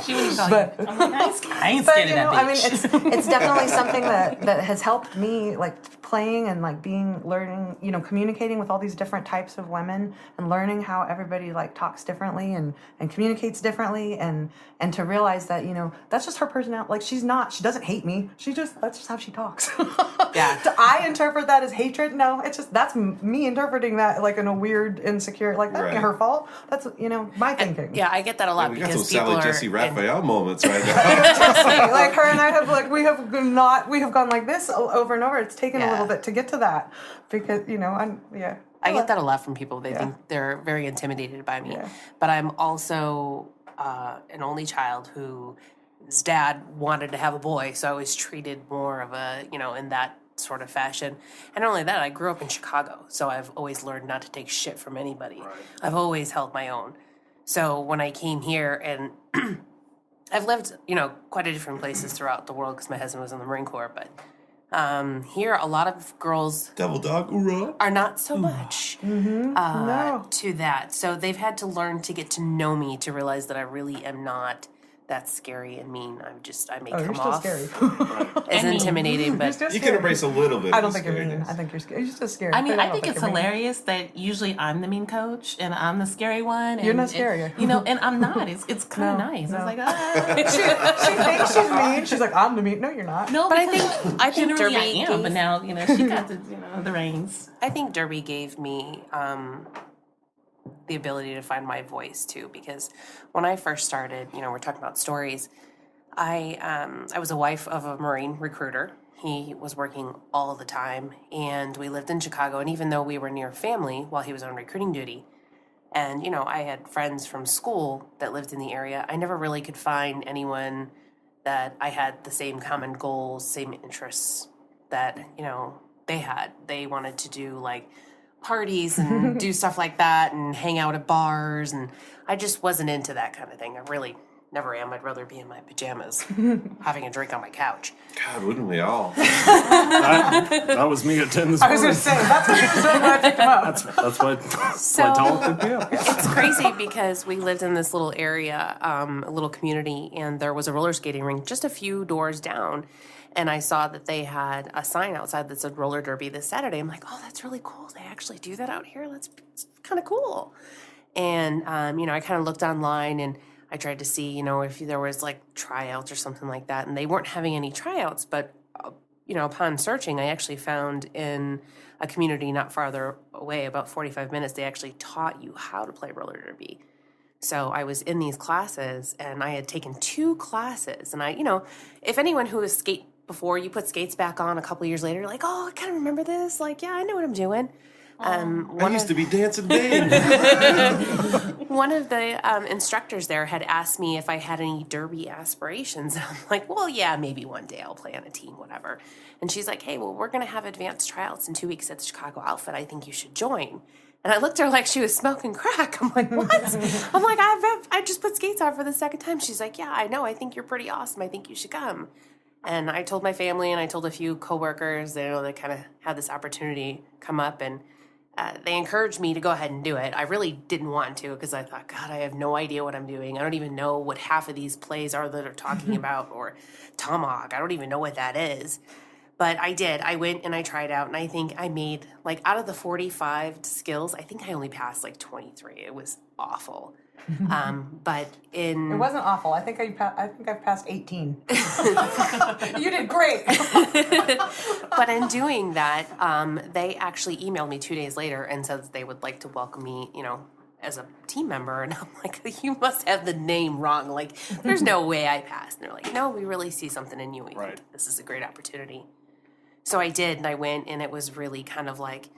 She wouldn't call you. I'm like, I ain't But scared of that I mean, bitch. it's definitely something that has helped me, like playing and like learning, communicating with all these different types of women and learning how everybody like talks differently and communicates differently and to realize that that's just her personality. Like she doesn't hate me. That's just how she talks. Yeah. I interpret that as hatred. No, it's just that's me interpreting that like in a weird, insecure, like that ain't her fault. That's my thinking. Yeah, I get that a lot We got because some people Sally are Jesse Raphael moments right now. Trust me, like her and I have we have gone like this over and over. It's taken a little bit to get to that because I get that a lot from people. They think they're very intimidated by me. Yeah. But I'm also an only child whose dad wanted to have a boy, so I was treated more of a, in that sort of fashion. And not only that, I grew up in Chicago, so I've always learned not to take shit from anybody. Right. I've always held my own. So when I came here, and I've lived, quite a different places throughout the world because my husband was in the Marine Corps, but here, a lot of girls Devil dog, hoorah. are not so much to that. So they've had to learn to get to know me to realize that I really am not that scary and mean. I may come off scary. as intimidating, but You can embrace a little bit. I don't of think you're mean. scariness. I think you're scared. You're just scary. I mean, I think don't it's you're mean. hilarious that usually I'm the mean coach and I'm the scary one. And, You're not scary. And I'm not. It's kind of nice. no. It's like, She thinks she's mean. She's like, I'm the mean. No, you're not. no, but I think generally I Derby am. gave- But now, she got the reins. I think Derby gave me the ability to find my voice too, because when I first started, we're talking about stories. I was a wife of a Marine recruiter. He was working all the time, and we lived in Chicago. And even though we were near family while he was on recruiting duty, and I had friends from school that lived in the area, I never really could find anyone that I had the same common goals, same interests that they had. They wanted to do like parties and do stuff like that and hang out at bars, and I just wasn't into that kind of thing. I really never am. I'd rather be in my pajamas having a drink on my couch. God, wouldn't we all? That was me at 10 this I was morning. going to say, that's what you're saying when I picked him up. That's what So- Tom picked me up. It's crazy because we lived in this little area, a little community, and there was a roller skating rink just a few doors down. And I saw that they had a sign outside that said roller derby this Saturday. I'm like, oh, that's really cool. They actually do that out here. That's kind of cool. And, I kind of looked online and I tried to see, if there was like tryouts or something like that. And they weren't having any tryouts. But, upon searching, I actually found in a community not farther away, about 45 minutes, they actually taught you how to play roller derby. So I was in these classes and I had taken 2 classes. And if anyone who has skate before, you put skates back on a couple years later, you're like, oh, I kind of remember this. Like, yeah, I know what I'm doing. I used to be dancing big. One of the instructors there had asked me if I had any derby aspirations. And I'm like, well, yeah, maybe one day I'll play on a team, whatever. And she's like, hey, well, we're going to have advanced tryouts in 2 weeks at the Chicago Outfit. I think you should join. And I looked at her like she was smoking crack. I'm like, what? I'm like, I just put skates on for the second time. She's like, yeah, I know. I think you're pretty awesome. I think you should come. And I told my family and I told a few coworkers, that kind of had this opportunity come up, and they encouraged me to go ahead and do it. I really didn't want to because I thought, God, I have no idea what I'm doing. I don't even know what half of these plays are that are talking about, or tomahawk. I don't even know what that is. But I did. I went and I tried out, and I think I made, like, out of the 45 skills, I think I only passed, like, 23. It was awful. But It wasn't awful. I think I've passed 18. You did great. But in doing that, they actually emailed me 2 days later and said that they would like to welcome me, as a team member. And I'm like, you must have the name wrong. Like, there's no way I passed. And they're like, no, we really see something in you. We think this is a great opportunity. So I did, and I went, and it was really kind of like,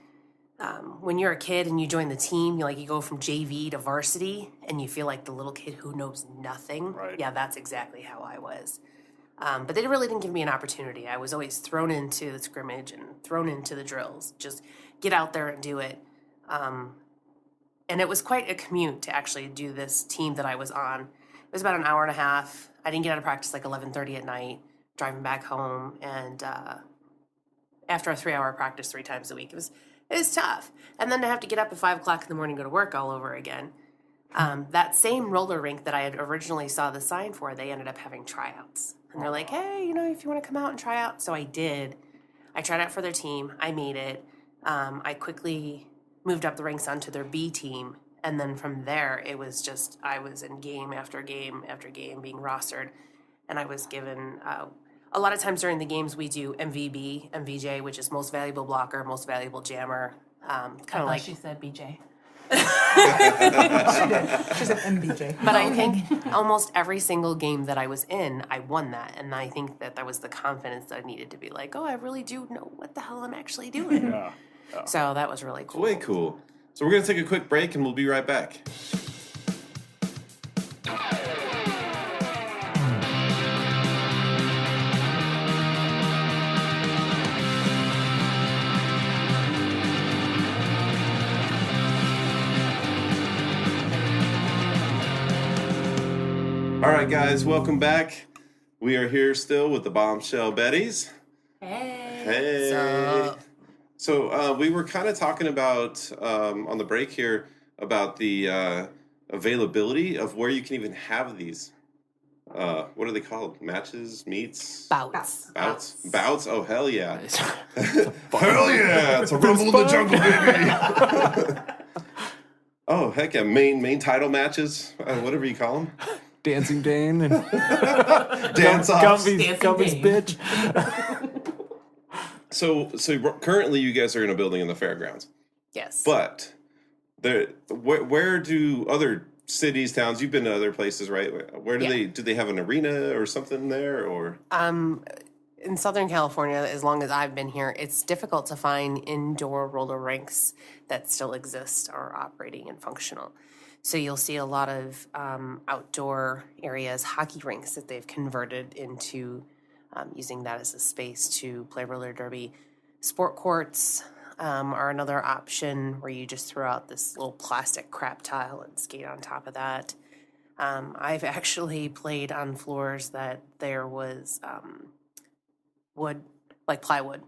when you're a kid and you join the team, you go from JV to varsity, and you feel like the little kid who knows nothing. Right. Yeah, that's exactly how I was. But they really didn't give me an opportunity. I was always thrown into the scrimmage and thrown into the drills. Just get out there and do it. And it was quite a commute to actually do this team that I was on. It was about an hour and a half. I didn't get out of practice like 11:30 at night, driving back home. And after a 3-hour practice 3 times a week. It was tough. And then to have to get up at 5 o'clock in the morning and go to work all over again. That same roller rink that I had originally saw the sign for, they ended up having tryouts. And they're like, hey, if you want to come out and try out. So I did. I tried out for their team. I made it. I quickly moved up the ranks onto their B team. And then from there, it was just, I was in game after game after game being rostered. And I was given, a lot of times during the games, we do MVB, MVJ, which is most valuable blocker, most valuable jammer. Kind of like she said BJ. She did. She's an MBJ. But I think almost every single game that I was in, I won that. And I think that was the confidence that I needed to be like, oh, I really do know what the hell I'm actually doing. Yeah. So that was really cool. Way cool. So we're going to take a quick break and we'll be right back. All right, guys, welcome back. We are here still with the Bombshell Betties. Hey. So we were kind of talking about, on the break here, about the availability of where you can even have these. What are they called? Matches? Meets? Bouts. Bouts? Oh, hell yeah. Hell yeah! It's a rumble in the jungle, baby! Oh, heck yeah. Main title matches, whatever you call them. Dancing Dane and Dance-offs. Gumby's bitch. So currently you guys are in a building in the fairgrounds. Yes. But where do other cities, towns, you've been to other places, right? Where do they have an arena or something there, or? In Southern California, as long as I've been here, it's difficult to find indoor roller rinks that still exist or are operating and functional. So you'll see a lot of outdoor areas, hockey rinks that they've converted into using that as a space to play roller derby. Sport courts are another option where you just throw out this little plastic crap tile and skate on top of that. I've actually played on floors that there was wood, like plywood,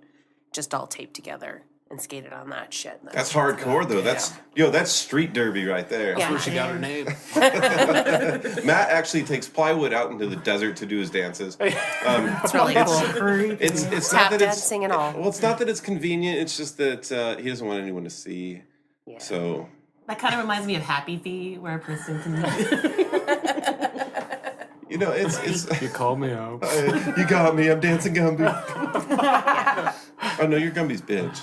just all taped together and skated on that shit. That's hardcore, though. That's street derby right there. Yeah. Where she got her name. Matt actually takes plywood out into the desert to do his dances. It's really cool. It's Tap not that dancing and all. Well, it's not that it's convenient. It's just that he doesn't want anyone to see. Yeah. So That kind of reminds me of Happy Feet, where a person can. it's You called me out. you got me. I'm dancing Gumby. Oh no, you're Gumby's bitch.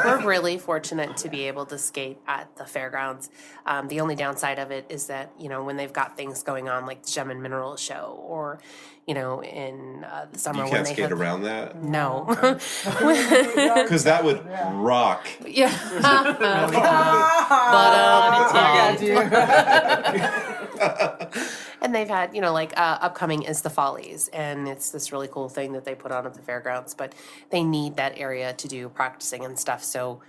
We're really fortunate to be able to skate at the fairgrounds. The only downside of it is that, when they've got things going on like the Gem and Mineral Show or, in the summer You when can't they skate have... around that? No. Because that would rock. Yeah. And they've had, upcoming is the Follies, and it's this really cool thing that they put on at the fairgrounds, but they need that area to do practicing and stuff, so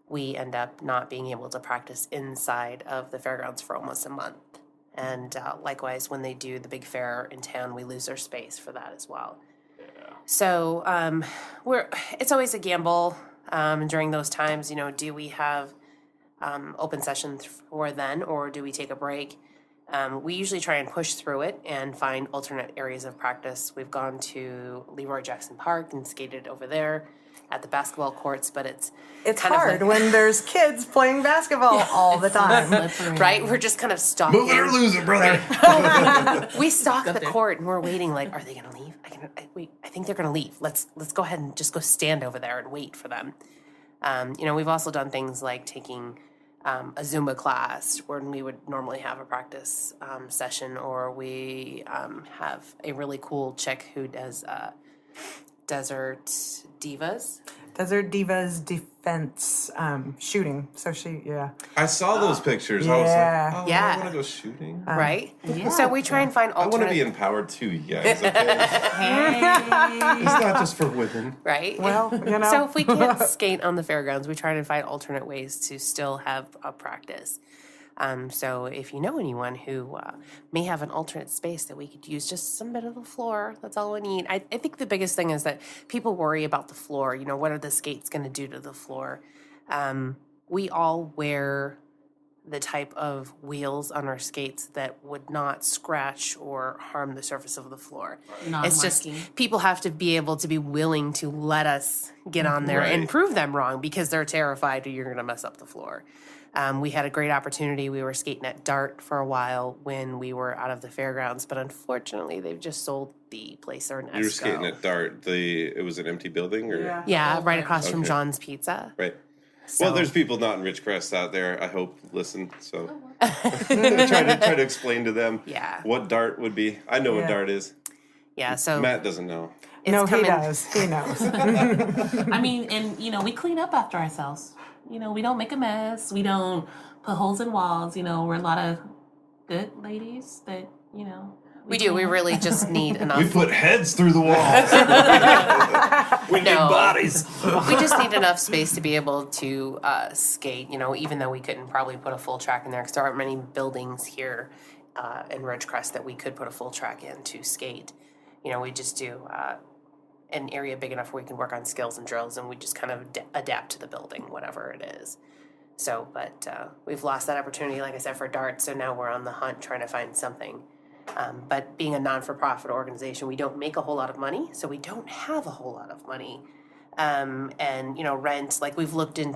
we end up not being able to practice inside of the fairgrounds for almost a month. And likewise, when they do the big fair in town, we lose our space for that as well. Yeah. So it's always a gamble during those times. Do we have open sessions for then, or do we take a break? We usually try and push through it and find alternate areas of practice. We've gone to Leroy Jackson Park and skated over there at the basketball courts, but it's kind hard of when there's kids playing basketball all the time. right? We're just kind of stalking. Move it or lose it, brother. We stalk the court and we're waiting. Like, are they going to leave? I think they're going to leave. Let's go ahead and just go stand over there and wait for them. We've also done things like taking a Zumba class when we would normally have a practice session, or we have a really cool chick who does Desert Divas defense shooting. So I saw those pictures. Yeah. I was like, Yeah. I want to go shooting. right? Yeah. So we try and find I want alternate... to be empowered too, you guys. Okay? It's not just for women. Right? Well, So if we can't skate on the fairgrounds, we try to find alternate ways to still have a practice. So if you know anyone who may have an alternate space that we could use, just some bit of the floor, that's all we need. I think the biggest thing is that people worry about the floor. You know, what are the skates going to do to the floor? We all wear the type of wheels on our skates that would not scratch or harm the surface of the floor. It's just people have to be able to be willing to let us get on there and prove them wrong because they're terrified you're going to mess up the floor. We had a great opportunity. We were skating at Dart for a while when we were out of the fairgrounds, but unfortunately they've just sold the place or an You were skating at Dart. It was an empty building? Or? Yeah, right across from John's Pizza. Right. So. Well, there's people not in Ridgecrest out there, I hope, listen. So try to explain to them what Dart would be. I know what Dart is. Yeah, so Matt doesn't know. He does. He knows. I mean, and, we clean up after ourselves. We don't make a mess. We don't put holes in walls. We're a lot of good ladies that, We do. We really just need enough. We put heads through the walls. We need bodies. We just need enough space to be able to skate, even though we couldn't probably put a full track in there because there aren't many buildings here in Ridgecrest that we could put a full track in to skate. We just do an area big enough where we can work on skills and drills, and we just kind of adapt to the building, whatever it is. So, but we've lost that opportunity, like I said, for Dart, so now we're on the hunt trying to find something. But being a non-for-profit organization, we don't make a whole lot of money, so we don't have a whole lot of money. And, rent, like we've looking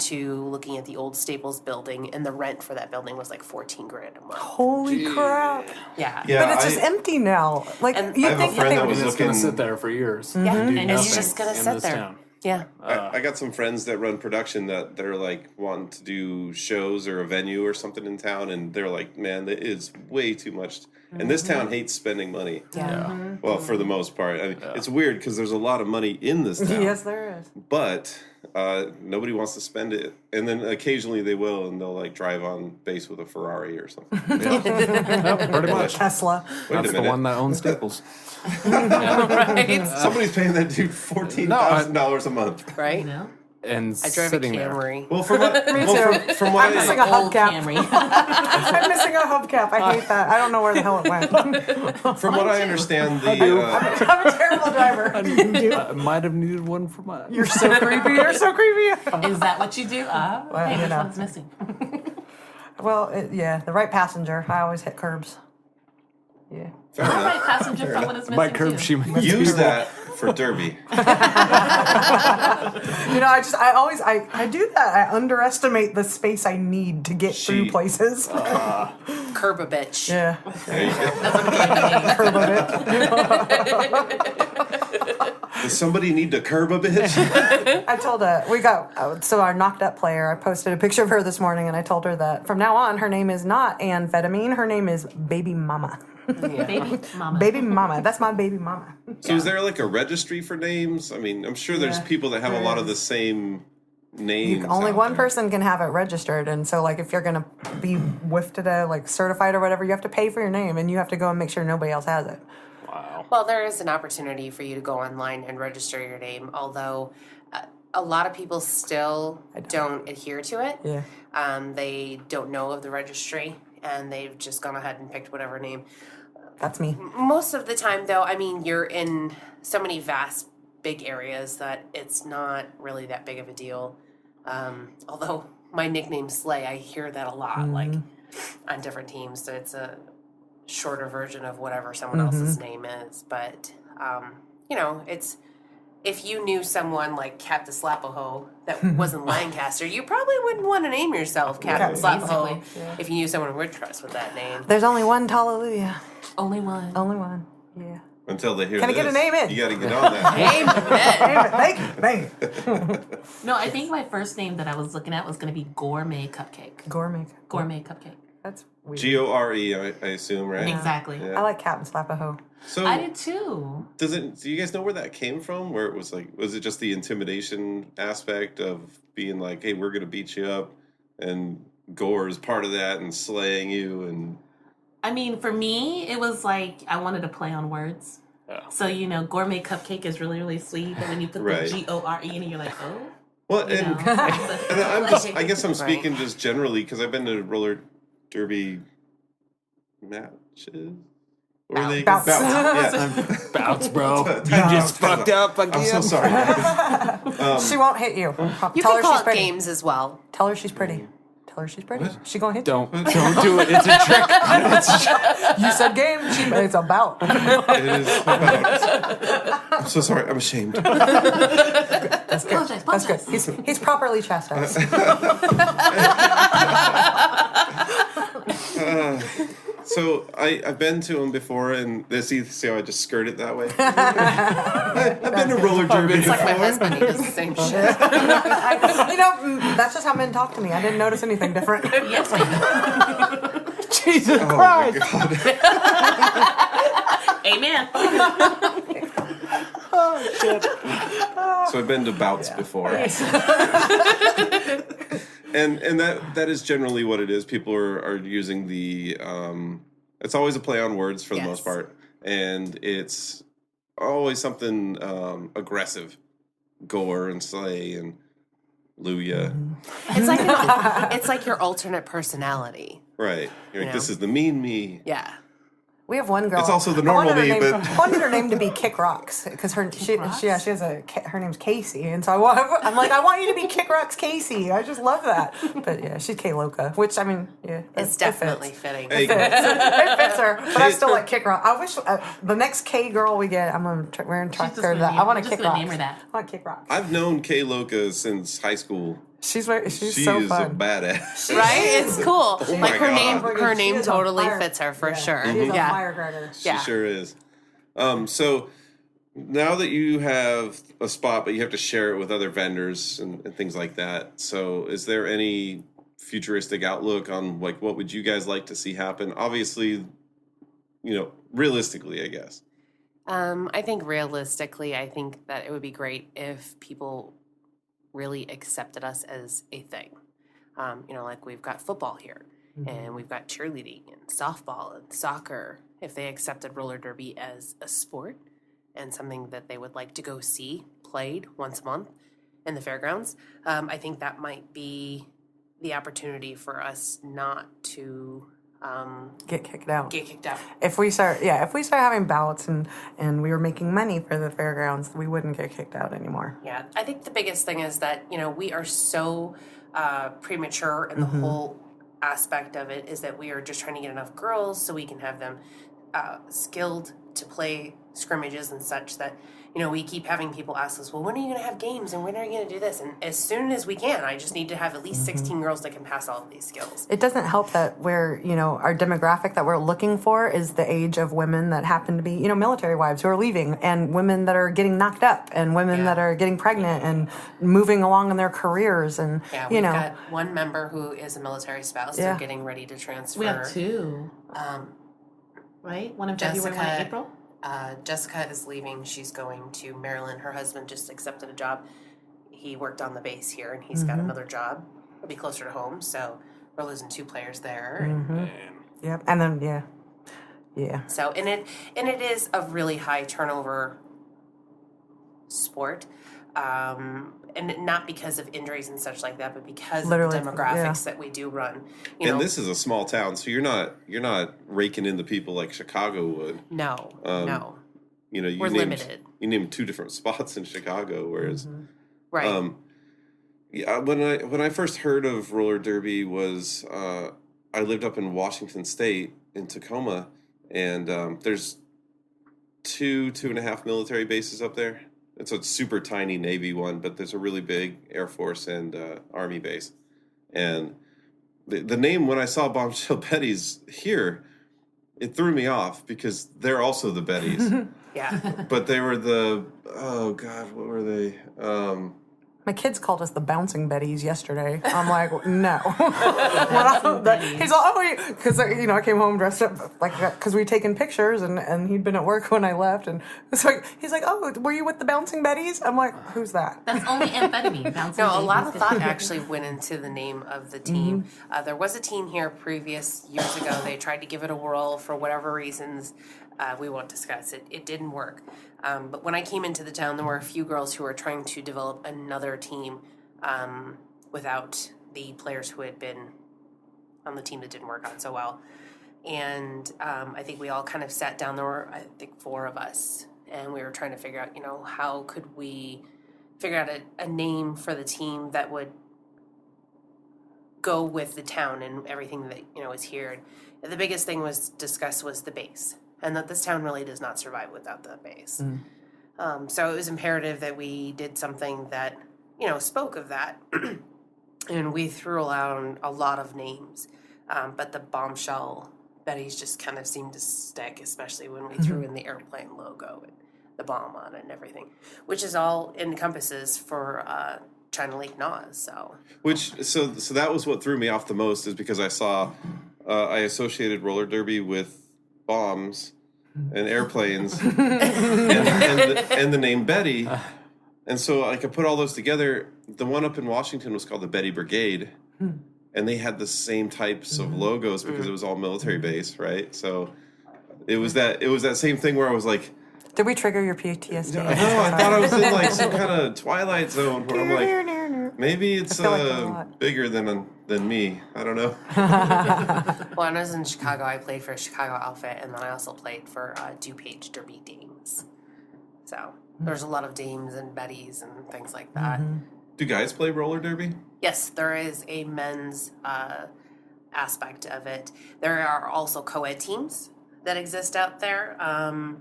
at the old Staples building, and the rent for that building was like $14,000 a month. Holy crap. Yeah. But it's just empty now. Like, And you I have a think friend they that would was It's looking. going to sit there for years. Yeah, and and it's just going to sit there. Town. Yeah. I got some friends that run production that they're like wanting to do shows or a venue or something in town, and they're like, man, that is way too much. And this town hates spending money. Yeah. Well, for the most part. I mean, it's weird because there's a lot of money in this town. Yes, there is. But nobody wants to spend it. And then occasionally they will, and they'll like drive on base with a Ferrari or something. Yep, pretty much. Tesla. Wait That's a the minute. one that owns Staples. Right? Somebody's paying that dude $14,000 a month. Right? And I drive a sitting there. Camry. Well, from what, from what I'm missing a Old hubcap. Camry. I'm missing a hubcap. I hate that. I don't know where the hell it went. from what I understand, the I'm a terrible driver. I might have needed one for mine. You're so creepy. You're so creepy. Is that what you do? Well, Hey, you which know. one's missing? Well, the right passenger. I always hit curbs. Yeah. fair All enough. right, passenger someone is missing By curb, too. she means Use that for Derby. I do that. I underestimate the space I need to get through She- places. Curb a bitch. Yeah. There you go. Curb of it. Does somebody need to curb a bitch? I told our knocked up player, I posted a picture of her this morning and I told her that from now on her name is not amphetamine, her name is Baby Mama. Baby mama. Baby Mama. That's my baby mama. So is there like a registry for names? I mean, I'm sure there's Yeah, people that have a lot of the same names. Only out one there. person can have it registered, and so like if you're gonna be whiffed certified or whatever, you have to pay for your name and you have to go and make sure nobody else has it. wow. Well, there is an opportunity for you to go online and register your name, although a lot of people still don't adhere to it. Yeah. They don't know of the registry, and they've just gone ahead and picked whatever name. That's me. Most of the time, though, I mean, you're in so many vast, big areas that it's not really that big of a deal. Although my nickname Slay, I hear that a lot, like on different teams. So it's a shorter version of whatever someone else's name is. But it's if you knew someone like Captain Slapaho that was in Lancaster, you probably wouldn't want to name yourself Captain Slapaho if you knew someone in Ridgecrest with that name. There's only one Hallelujah. Only one. Only one. Yeah. Until they hear Can I get this, a name in? You got to get on that. Amen. Thank you. No, I think my first name that I was looking at was going to be Gourmet Cupcake. Gourmet. Gourmet Cupcake. That's weird. Gore, I assume, right? Exactly. Yeah. I like Captain Slapaho. So I did too. do you guys know where that came from? Where it was like, was it just the intimidation aspect of being like, hey, we're gonna beat you up, and Gore is part of that, and slaying you, and I mean, for me, it was like I wanted to play on words. Yeah. So, Gourmet Cupcake is really, really sweet. But when you put Right. the Gore in it, you're like, oh. well, You and, know? and I'm just, I guess I'm Right. speaking just generally because I've been to roller derby matches. What were they? Bouts. Yeah. Bouts, bro. You Time just out. fucked up again. I'm so sorry. She won't hit you. You Tell can her call she's it pretty. games as well. Tell her she's pretty. Tell her she's pretty. What? She gonna hit you. Don't do it. It's a trick. You said game. It's about. It is about. I'm so sorry. I'm ashamed. That's good. Apologize, That's good. apologize. He's properly chastised. So I've been to them before, and see how I just skirt it that way. I've been to roller derby It's like my before. husband. He does the same shit. That's just how men talk to me. I didn't notice anything different. Yes, Jesus Oh my Christ. god! amen. So I've been to bouts before, and that is generally what it is. People are using the. It's always a play on words for the most Yes. part, and it's always something aggressive, gore and slay and luya. It's like your alternate personality. Right? You're like, Yeah. this is the mean me. Yeah. We have one girl. It's also the I wanted normal her me, name- but- I wanted her name to be Kick Rocks because she Rocks? has her name's Casey, and so I'm like, I want you to be Kick Rocks Casey. I just love that. But yeah, she's K-Loca, which I mean, yeah, It's it definitely fits. fitting. Hey, It fits her, but I still like Kick Rock. I wish the next K girl we get, we're gonna try just her gonna that. name- I want we're to just Kick gonna Rocks. name her that. I want Kick Rocks. I've known Kay Loca since high school. She's She so is fun. a badass. Right? It's cool. Oh like my her God. name She is a totally fire- fits her for yeah, sure. She is a Yeah. firecracker. She Yeah. sure is. So now that you have a spot, but you have to share it with other vendors and things like that. So is there any futuristic outlook on like what would you guys like to see happen? Obviously, realistically, I guess. I think realistically, I think that it would be great if people really accepted us as a thing. Like we've got football here, and we've got cheerleading and softball and soccer. If they accepted roller derby as a sport and something that they would like to go see played once a month in the fairgrounds, I think that might be the opportunity for us not to Get kicked out. get kicked out. If we start having bouts and we were making money for the fairgrounds, we wouldn't get kicked out anymore. Yeah, I think the biggest thing is that, we are so premature in the whole aspect of it is that we are just trying to get enough girls so we can have them skilled to play scrimmages and such that, we keep having people ask us, well, when are you going to have games and when are you going to do this? And as soon as we can, I just need to have at least 16 girls that can pass all of these skills. It doesn't help that we're, our demographic that we're looking for is the age of women that happen to be, military wives who are leaving and women that are getting knocked up and women that are getting pregnant and moving along in their careers. And, Yeah, we've got one member who is a military spouse. Yeah. They're getting ready to transfer. We have two, right? One in February, one in April. Jessica is leaving. She's going to Maryland. Her husband just accepted a job. He worked on the base here, and he's got another job. It'll be closer to home, so we're losing 2 players there. Yep. And then, yeah. So, and it is a really high turnover sport, and not because of injuries and such like that, but because Literally, of the demographics that we do run. And this is a small town, so you're not raking in the people like Chicago would. No. You We're named, limited. You named 2 different spots in Chicago, whereas Right. when I first heard of roller derby was I lived up in Washington State in Tacoma, and there's 2.5 military bases up there. It's a super tiny Navy one, but there's a really big Air Force and Army base. And the name, when I saw Bombshell Betties here, it threw me off because they're also the Betties. Yeah. But they were oh God, what were they? My kids called us the bouncing Betties yesterday. I'm like, no. He's like, because I came home dressed up like that because we'd taken pictures and he'd been at work when I left, and so he's like, oh, were you with the bouncing Betties? I'm like, who's that? That's only amphetamine. Bouncing No, a lot babies. of thought actually went into the name of the team. There was a team here previous years ago. They tried to give it a whirl for whatever reasons. We won't discuss it. It didn't work. But when I came into the town, there were a few girls who were trying to develop another team without the players who had been on the team that didn't work out so well. And I think we all kind of sat down. There were, I think, 4 of us, and we were trying to figure out, how could we figure out a name for the team that would go with the town and everything that, is here. And the biggest thing was discussed was the base, and that this town really does not survive without the base. So it was imperative that we did something that, spoke of that. And we threw around a lot of names, but the Bombshell Betties just kind of seemed to stick, especially when we threw in the airplane logo and the bomb on it and everything, which is all encompasses for China Lake Nas. So that was what threw me off the most, is because I saw I associated roller derby with bombs and airplanes and the name Betty, and so I could put all those together. The one up in Washington was called the Betty Brigade. And they had the same types of logos because it was all military base, right? So it was that same thing where I was like, Did we trigger your PTSD? no, I thought I was in like some kind of Twilight Zone where I'm like, maybe it's bigger than me. I don't know. Well, when I was in Chicago, I played for a Chicago outfit, and then I also played for DuPage Derby Dames. So there's a lot of dames and Bettys and things like that. Do guys play roller derby? Yes, there is a men's aspect of it. There are also co-ed teams that exist out there, and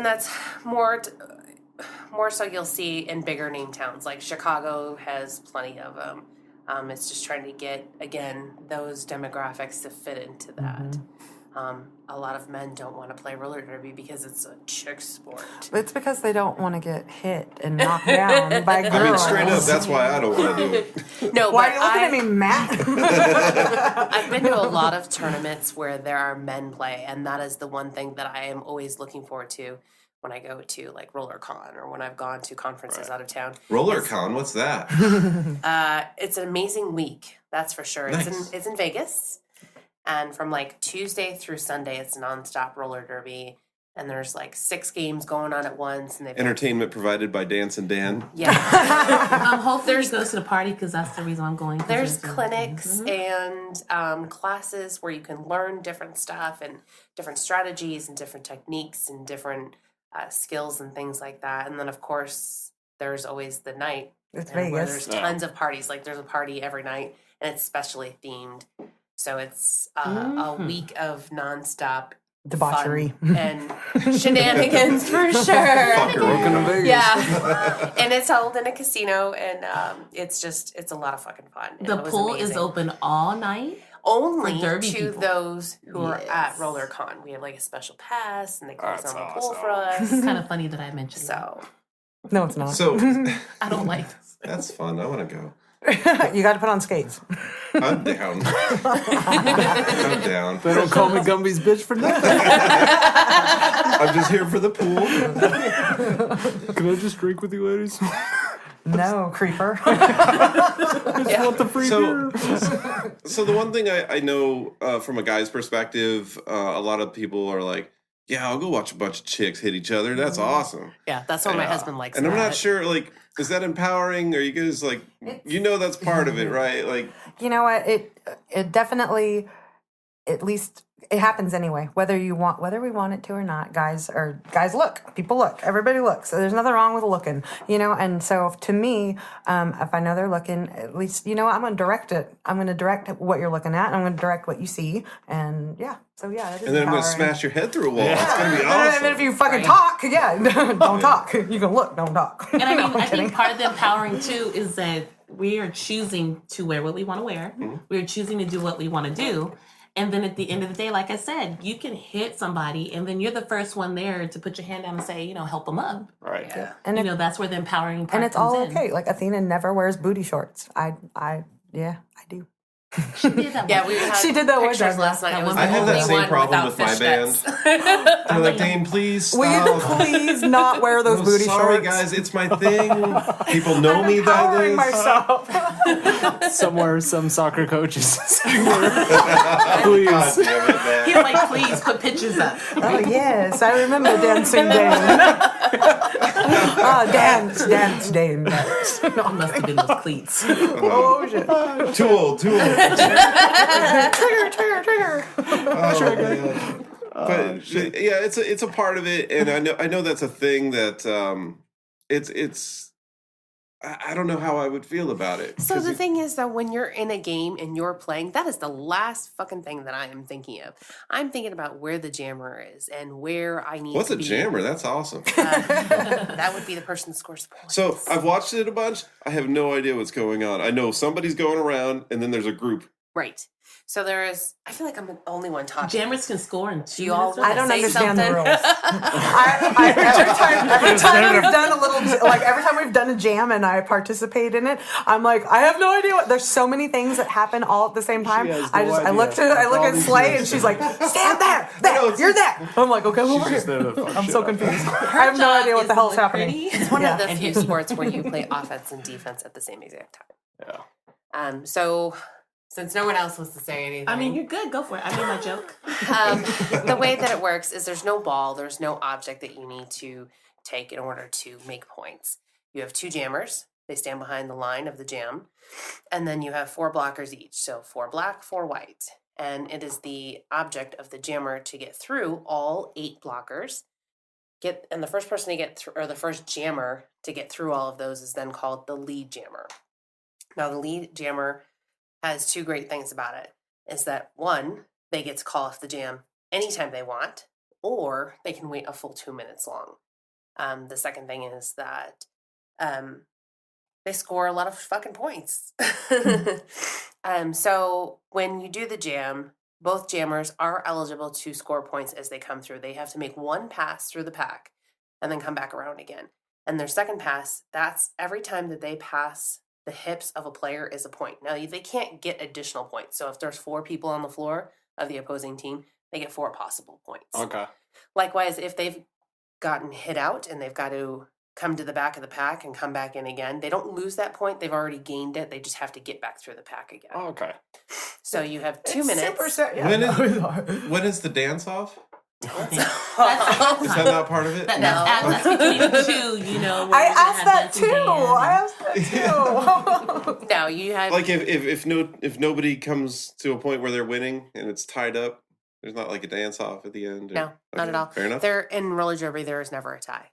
that's more so you'll see in bigger name towns. Like Chicago has plenty of them. It's just trying to get, again, those demographics to fit into that. A lot of men don't want to play roller derby because it's a chick sport. It's because they don't want to get hit and knocked down by girls. I mean, straight up, that's why I don't want to do it. No, Why are you looking at me, Matt? I've been to a lot of tournaments where there are men play, and that is the one thing that I am always looking forward to when I go to like RollerCon or when I've gone to conferences out of town. RollerCon, what's that? It's an amazing week, that's for sure. Nice. It's in Vegas. And from like Tuesday through Sunday, it's nonstop roller derby. And there's like 6 games going on at once. And Entertainment provided by Dance and Dan. Yeah. Hopefully he goes to the party because that's the reason I'm going. There's clinics and classes where you can learn different stuff and different strategies and different techniques and different skills and things like that. And then, of course, there's always the night. It's where Vegas. there's tons of parties. Like there's a party every night, and it's specially themed. So it's a week of nonstop Debauchery fun and shenanigans for sure. Welcome to Vegas. Yeah, and it's held in a casino, and it's a lot of fucking fun. And The it was pool amazing. is open all night. Only for derby to people. those who are at Yes. RollerCon. We have like a special pass, and they close That's on the pool awesome. for us. It's kind of funny that I mentioned So No, it's not. So I don't like this. that's fun. I want to go. You got to put on skates. I'm down. I'm down. They don't call me Gumby's bitch for nothing. I'm just here for the pool. Can I just drink with you ladies? No, creeper. yeah. Want the free beer? So the one thing I know from a guy's perspective, a lot of people are like, yeah, I'll go watch a bunch of chicks hit each other. That's awesome. Yeah, that's what my husband likes. And I'm about not it. sure, like, is that empowering? Are you guys like, that's part of it, right? Like, You know what? It definitely, at least it happens anyway. Whether we want it to or not, guys look. People look. Everybody looks. So there's nothing wrong with looking, And so to me, if I know they're looking, at least I'm going to direct it. I'm going to direct what you're looking at. And I'm going to direct what you see. And yeah, so yeah, that is and then I'm going to empowering. smash your head through a wall. Yeah. It's going to be And awesome. then if you fucking talk, don't talk. You can look, don't talk. And I mean, No, I'm I kidding. think part of the empowering too is that we are choosing to wear what we want to wear. We are choosing to do what we want to do. And then at the end of the day, like I said, you can hit somebody and then you're the first one there to put your hand down and say, help them up. Right. Yeah. And That's where the empowering part and it's comes all in. okay. Like Athena never wears booty shorts. I do. She did that Yeah, one. we had She did that one pictures time. last night. It was I the have that only same one problem without with my fishnets. They're like, Dane, please Will you stop. please not wear those I'm booty sorry, shorts? guys. It's my thing. People know me by Empowering this. myself. Somewhere, some soccer coaches. Please. God damn it, man. He was like, please put pictures up. Oh yes, I remember Dancing Dane. Dance. Must have been those cleats. Oh shit. Too old. Trigger. Oh, man. But yeah, it's a part of it, and I know that's a thing that it's I don't know how I would feel about it. So the thing is that when you're in a game and you're playing, that is the last fucking thing that I am thinking of. I'm thinking about where the jammer is and where I need What's to a be. jammer? That's awesome. That would be the person that scores the points. So I've watched it a bunch. I have no idea what's going on. I know somebody's going around, and then there's a group. Right. So there is, I feel like I'm the only one talking. Jammers can score in 2 you all minutes. wanna I don't say understand something? the rules. Every time we've done a little, like every time we've done a jam and I participate in it, I'm like, I have no idea what. There's so many things that happen all at the same time. has I no just, I idea. look All at these Slay years. and she's like, stand there, you're there. I'm like, okay, over here. I'm so confused. I have no idea what the hell's happening. It's one of the And few hit- sports where you play offense and defense at the same exact time. Yeah. So since no one else wants to say anything, I mean, you're good. Go for it. I made my joke. the way that it works is there's no ball, there's no object that you need to take in order to make points. You have 2 jammers. They stand behind the line of the jam. And then you have 4 blockers each. So 4 black, 4 white. And it is the object of the jammer to get through all 8 blockers. And the first person to get through, or the first jammer to get through all of those is then called the lead jammer. Now, the lead jammer has 2 great things about it. Is that one, they get to call off the jam anytime they want, or they can wait a full 2 minutes long. The second thing is that they score a lot of fucking points. So when you do the jam, both jammers are eligible to score points as they come through. They have to make 1 pass through the pack and then come back around again. And their second pass, that's every time that they pass the hips of a player is a point. Now, they can't get additional points. So if there's 4 people on the floor of the opposing team, they get 4 possible points. Okay. Likewise, if they've gotten hit out and they've got to come to the back of the pack and come back in again, they don't lose that point. They've already gained it. They just have to get back through the pack again. Okay. So you have 2 minutes. When is the dance off? That's Is that not part of it? that's between the 2, you know. I asked that too. No, you have Like if nobody comes to a point where they're winning and it's tied up, there's not like a dance off at the end. no, not at all. Fair enough. There in roller derby, there is never a tie.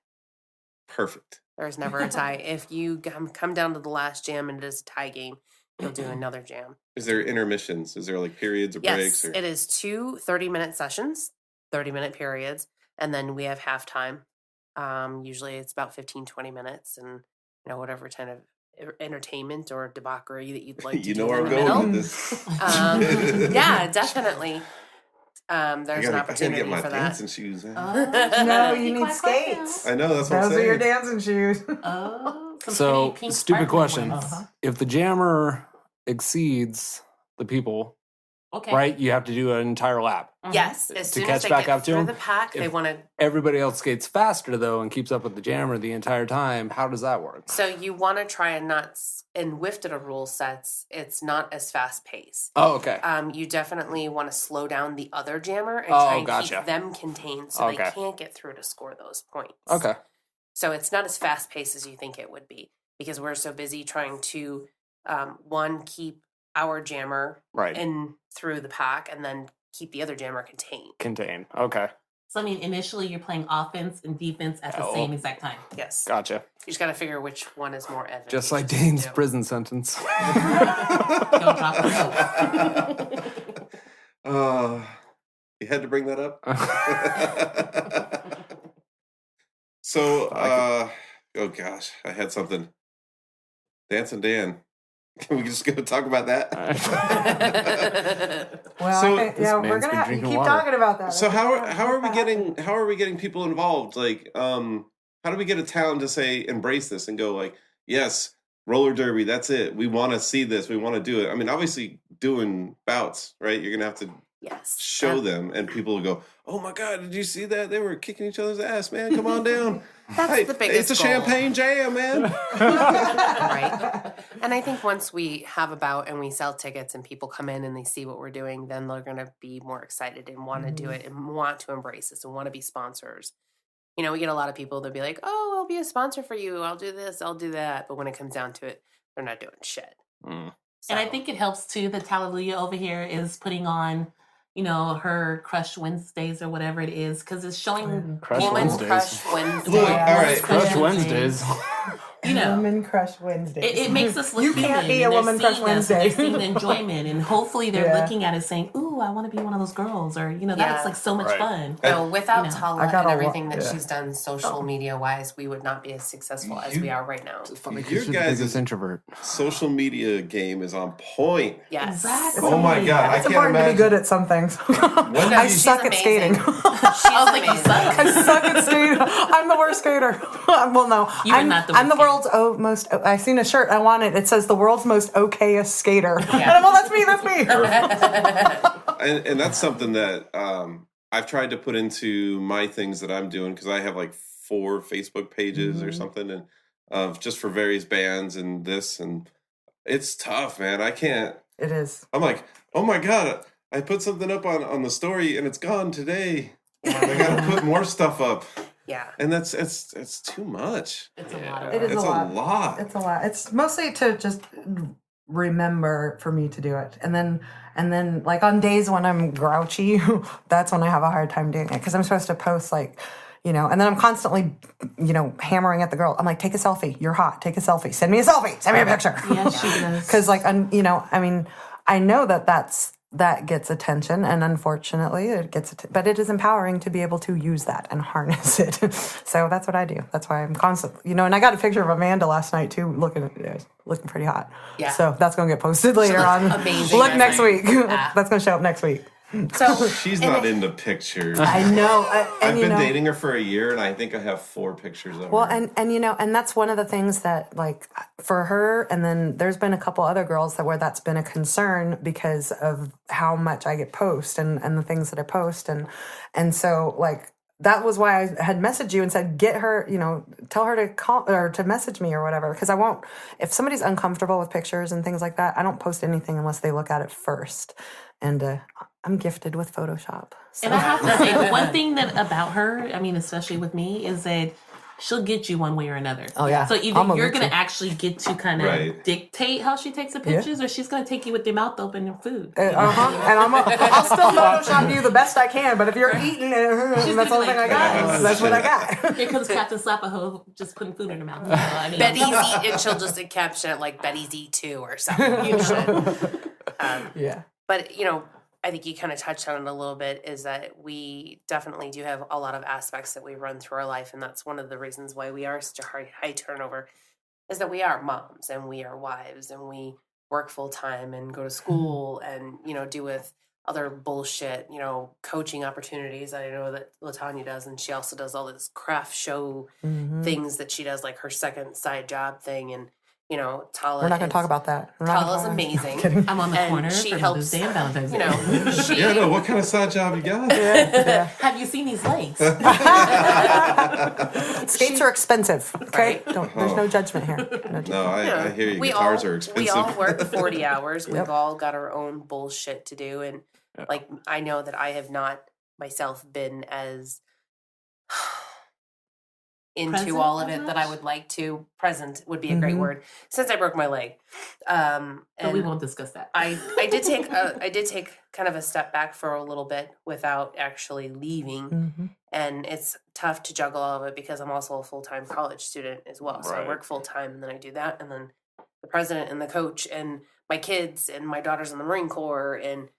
Perfect. There is never a tie. If you come down to the last jam and it is a tie game, you'll do another jam. Is there intermissions? Is there like periods or breaks? Yes, it is 2 30-minute sessions, 30-minute periods, and then we have halftime. Usually it's about 15-20 minutes, and whatever kind of entertainment or debauchery that you'd like to You do know where in I'm the going middle. with this. Yeah, definitely. There's an I gotta opportunity get my for that. dancing shoes. No, you need skates. I know, that's what I'm Those are your saying. dancing shoes. Oh, some So, pretty pink stupid sparkling question. ones. If the jammer exceeds the people, Okay. right, you have to do an entire lap. Yes, as To soon catch as they back get up to through him? the pack, they If- want to. Everybody else skates faster, though, and keeps up with the jammer the entire time. How does that work? So you want to try and not. And with the rule sets, it's not as fast paced. Oh, okay. You definitely want to slow down the other jammer and Oh, try and gotcha. keep them contained so they Okay. can't get through to score those points. Okay. So it's not as fast paced as you think it would be because we're so busy trying to, one, keep our jammer Right. in through the pack and then keep the other jammer contained. Contain. Okay. So, I mean, initially you're playing offense and defense at the Oh. same exact time. Yes. Gotcha. You just got to figure which one is more advantageous. Just like to Dane's do. prison sentence. Don't drop the soap. You had to bring that up? So, oh gosh, I had something. Dancing Dan. Can we just go talk about that? Well, So- I think, This we're man's gonna been have to drinking keep water. talking about that. So how Let's are we make that happen. getting people involved? Like, how do we get a town to say embrace this and go like, yes, roller derby, that's it. We want to see this. We want to do it. I mean, obviously doing bouts, right? You're gonna have to Yes. show them, and people will go, "Oh my God, did you see that? They were kicking each other's ass, man. Come on down." That's Hey, the biggest it's a goal. champagne jam, man. Right. And I think once we have a bout and we sell tickets and people come in and they see what we're doing, then they're going to be more excited and want to do it and want to embrace this and want to be sponsors. we get a lot of people that be like, oh, I'll be a sponsor for you. I'll do this, I'll do that. But when it comes down to it, they're not doing shit. Mm. And I think it helps too that Hallelujah over here is putting on, her Crush Wednesdays or whatever it is, because it's showing Crush Woman Wednesdays. Crush Wednesday. Yeah. All right. Crush Wednesdays. Woman Crush Wednesdays. It makes us look You can't human, be a and they're Woman Crush seeing us, and Wednesday. they're seeing the enjoyment, and hopefully they're Yeah. looking at it saying, "Ooh, I want to be one of those girls," or Yeah. that's like so much Right. fun. No, without I Tala got and a everything that yeah. she's done social media wise, we would not be as successful as we are right now. It's funny Your because you're the guys' biggest introvert. social media game is on point. Yes. Exactly. Oh my God, I It's can't important to be imagine. good at some things. I she's suck at amazing. skating. She's like, you amazing. suck? I suck at skating. I'm the worst skater. Well, no, You are I'm not the I'm the worst world's most. I seen a shirt. I want it. It says the world's most okayest skater. And I'm all, that's me. That's me. And that's something that I've tried to put into my things that I'm doing, because I have like 4 Facebook pages or something, and just for various bands and this, and it's tough, man. I can't. It is. I'm like, oh my God, I put something up on the story and it's gone today. I got to put more stuff up, Yeah. and it's too much. It's a lot of It is It's a lot. lot. It's a lot. It's mostly to just remember for me to do it, and then like on days when I'm grouchy, that's when I have a hard time doing it, because I'm supposed to post like. And then I'm constantly, hammering at the girl. I'm like, take a selfie. You're hot. Take a selfie. Send me a selfie. Send me a picture. Yes, she does. Because, I know that gets attention, and unfortunately, it gets. But it is empowering to be able to use that and harness it. So that's what I do. That's why I'm constantly, And I got a picture of Amanda last night too, looking pretty hot. Yeah. So that's gonna get posted later on. amazing Look that next night. week. That's gonna show up next week. So She's not into pictures. I know. I've been dating her for a year, and I think I have 4 pictures of Well, her. and that's one of the things that, like, for her, and then there's been a couple other girls where that's been a concern because of how much I get post and the things that I post, and so like that was why I had messaged you and said, get her, tell her to call or to message me or whatever, because I won't, if somebody's uncomfortable with pictures and things like that, I don't post anything unless they look at it first, and I'm gifted with Photoshop. So. And I have to say, the one thing that about her, especially with me, is that she'll get you one way or another. Oh, yeah. So either I'm you're with going you. to actually get to kind of Right. dictate how she takes the pictures, or she's going to take you with your mouth open and food. And I'll still Photoshop you the best I can, but if you're eating, that's the only thing I got. That's what I got. Here comes Captain Slapaho just putting food in her mouth. Betty's eat, and she'll just caption it like Betty's eat too or something. You should. Yeah. But I think you kind of touched on it a little bit, is that we definitely do have a lot of aspects that we run through our life, and that's one of the reasons why we are such a high turnover, is that we are moms and we are wives and we work full time and go to school and do with other bullshit, coaching opportunities. I know that LaTanya does, and she also does all this craft show things that she does, like her second side job thing, and Tala. We're not going to talk about that. Tala's amazing. I'm on the And corner she for helps, Mother's Day and Valentine's Day. She, Yeah, no, what kind of side job you got? Have you seen these legs? Skates are expensive. Okay, Right. there's no judgment here. No, I hear you. we Guitars all, are expensive. We all work 40 hours. Yep. We've all got our own bullshit to do. And like, I know that I have not myself been as into Present all of as it that I much? would like to. Present would be a great word, since I broke my leg. But we And won't discuss that. I did take kind of a step back for a little bit without actually leaving. And it's tough to juggle all of it because I'm also a full-time college student as well. So I Right. work full-time, and then I do that, and then the president and the coach and my kids and my daughter's in the Marine Corps, and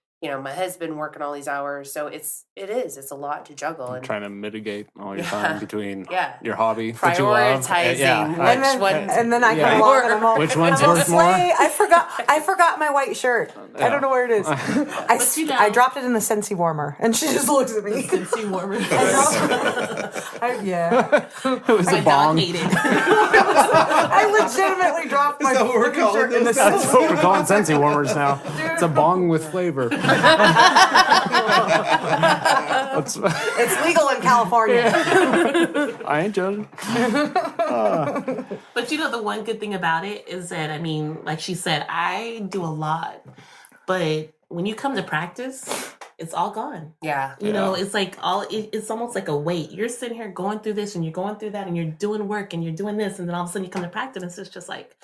my husband working all these hours. So it's a lot to juggle, and Trying to mitigate all your Yeah. time between Yeah. your hobby that you love. Prioritizing And which then, ones. and then I Yeah. come along and I'm all, Which one's I'm all, worth more? "Slay, I forgot my white shirt. I don't know where it is. I dropped it in the Scentsy warmer, and she just looks at me. Scentsy warmer. Yeah, It was My a dog bong. ate it. I legitimately dropped my that what we're fucking calling shirt in the those? That's Scentsy. what we're calling Scentsy warmers now. It's a bong with flavor. That's, It's legal in California. I ain't judging. But the one good thing about it is that, like she said, I do a lot. But when you come to practice, it's all gone. Yeah. You know, it's like it's almost like a weight. You're sitting here going through this and you're going through that and you're doing work and you're doing this, and then all of a sudden you come to practice and it's just like,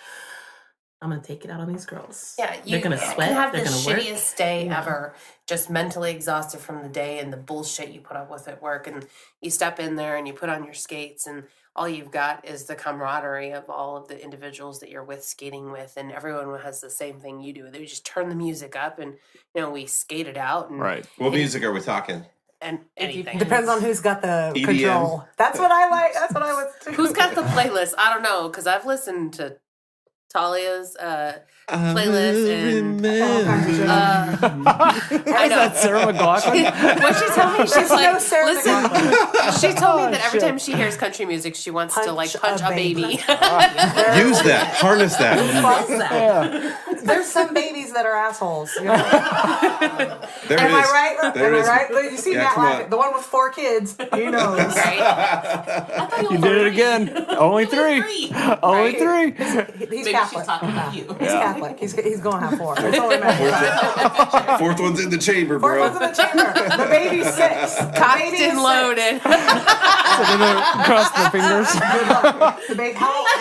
I'm gonna take it out on these girls. Yeah, they're gonna sweat. You have they're the gonna work. shittiest day ever, just mentally exhausted from the day and the bullshit you put up with at work. And you step in there and you put on your skates, and all you've got is the camaraderie of all of the individuals that you're skating with, and everyone has the same thing you do. They just turn the music up, and we skate it out. And, Right. What music are we talking? And anything. Depends on who's got the EDM. control. That's what I like. That's what I was too. Who's got the playlist? I don't know, because I've listened to Talia's playlist and I know. That Sarah McLachlan? What she told me, she's like, no Sarah listen. McLachlan. She told me that every shit. time she hears country music, she wants to like punch Punch a a baby. baby. Use that. Harness that. There's some babies that are assholes. You know? There Am it I is. right? There Am it I is. right? You see Yeah, Matt come laughing. on. The one with 4 kids. He knows. Right? You did it again. Only 3. Only 3. He's Maybe Catholic. she's talking about you. He's Catholic. He's going to have 4. That's all that matters. Fourth one's in the chamber, Fourth bro. one's in the chamber. The baby's 6. The Cocked baby is and 6. loaded. Cross the fingers. The baby. How old is?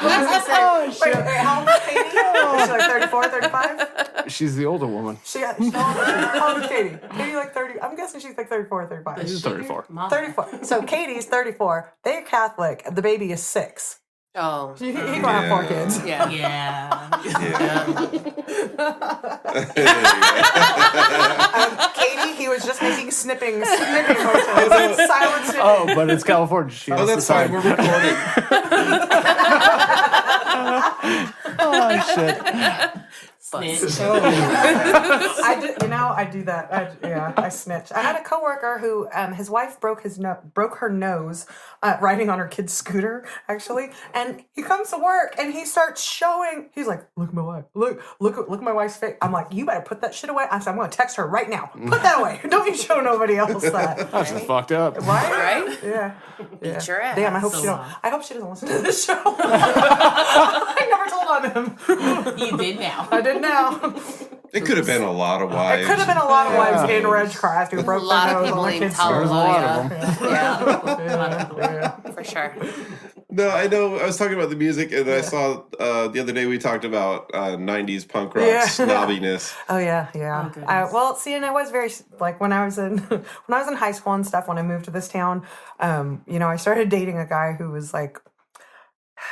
What does it say? Wait, how old is Katie? Is she like 34, 35? She's the older woman. How old is Katie? Katie like 30. I'm guessing she's like 34 or 35. She's 34. 34. So Katie's 34. They're Catholic. The baby is 6. Oh. He gonna have 4 kids. Yeah. Katie, he was just making snipping motions. Silent snipping. Oh, but it's California. She has Oh, to that's fine. sign. We're recording. Oh, shit. Snitch. I do that. I snitch. I had a coworker who, his wife broke her nose riding on her kid's scooter, actually. And he comes to work and he starts showing. He's like, "Look at my wife. Look at my wife's face." I'm like, "You better put that shit away." I said, "I'm going to text her right now. Put that away. Don't you show nobody else that." That's just fucked up. Right? Yeah. Eat your ass. Damn, I hope So she don't. long. I hope she doesn't listen to this show. I never told on him. You did now. I did now. It could have been a lot of wives. It could have been a lot of wives in Ridgecraft who broke A lot their of nose people on the named kids' There's a lot of Hallelujah. them. Yeah, for sure. No, I know. I was talking about the music, and I saw the other day we talked about 90s punk rock snobbiness. Oh yeah. Well, see, and I was very like when I was in high school and stuff. When I moved to this town, I started dating a guy who was like,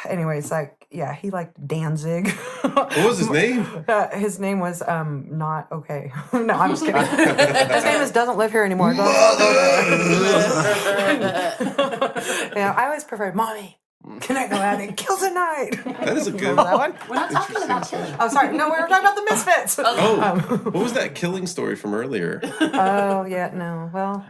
anyways, like he liked Danzig. What was his name? His name was not okay. No, I'm just kidding. His name doesn't live here anymore. I always preferred Mommy. Can I go out and kill tonight? That is a good Remember that one? We're not talking about killing. Oh, sorry. No, we were talking about the Misfits. what was that killing story from earlier? Oh, yeah, no. Well,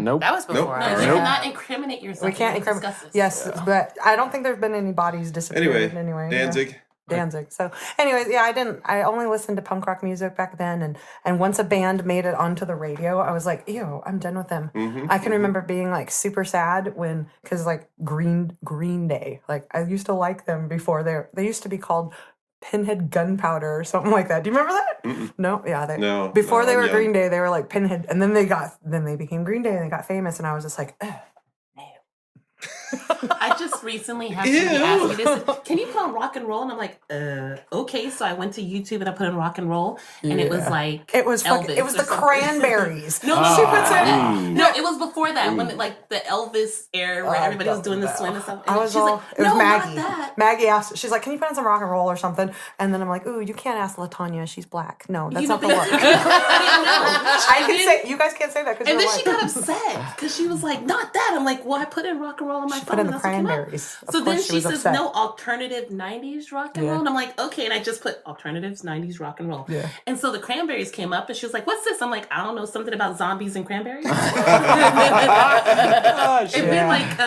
Nope. That was before. No, us. you cannot incriminate yourself. we can't discuss incriminate. this. Yes, but I don't think there's been any bodies disappeared anyway. Danzig. Yeah. Danzig. So, anyways, I only listened to punk rock music back then, and once a band made it onto the radio, I was like, ew, I'm done with them. I can remember being like super sad because like Green Day, like I used to like them before they used to be called Pinhead Gunpowder or something like that. Do you remember that? No, yeah, No, Before no, they I'm were young. Green Day, they were like Pinhead, and then they became Green Day and they got famous, and I was just like, ugh. I just recently had somebody ask me this. Can you put on rock and roll? And I'm like, okay. So I went to YouTube and I put in rock and roll, and it was like It was Elvis it was or the something. Cranberries. No, She puts in. no, it was before that when like the Elvis era where everybody was doing the swing and stuff. And I was she's all, like, it was no, Maggie. not that. Maggie asked, she's like, "Can you put on some rock and roll or something?" And then I'm like, "Ooh, you can't ask LaTanya. She's black. No, that's You not know, gonna work." I didn't know. I can say, you guys can't say that because And you're then she white. got upset because she was like, "Not that." I'm like, "Well, I put in rock and roll on my phone." put in and the that's what came up. Cranberries. Of So then course she was says, upset. "No alternative '90s rock and Yeah. roll," and I'm like, "Okay." And I just put alternatives '90s rock and roll. Yeah. And so the Cranberries came up, and she was like, "What's this?" I'm like, "I don't know, something about zombies and cranberries." And then like,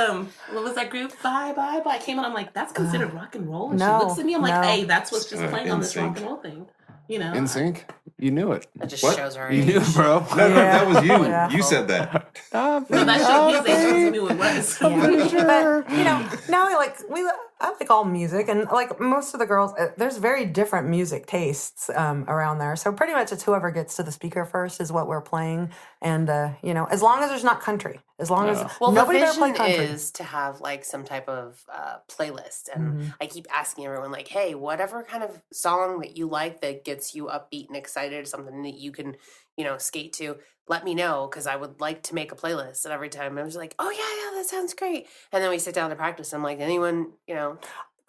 what was that group? Bye Bye Bye came on. I'm like, "That's considered rock and roll." And no, she looks at me. I'm like, no. "Hey, that's what's just playing on this NSYNC. rock and roll thing." You know. In sync? You knew it. It just What? shows her You age. knew it, bro. No, that was you. Yeah. You said that. So that showed his age. She knew it was. But now like I like all music, and like most of the girls, there's very different music tastes around there. So pretty much it's whoever gets to the speaker first is what we're playing, and as long as there's not country, as long as Well, nobody the there play vision country. is to have like some type of playlist, and I keep asking everyone like, "Hey, whatever kind of song that you like that gets you upbeat and excited, something that you can, skate to, let me know because I would like to make a playlist." And every time I was like, "Oh yeah, that sounds great." And then we sit down to practice. I'm like, anyone,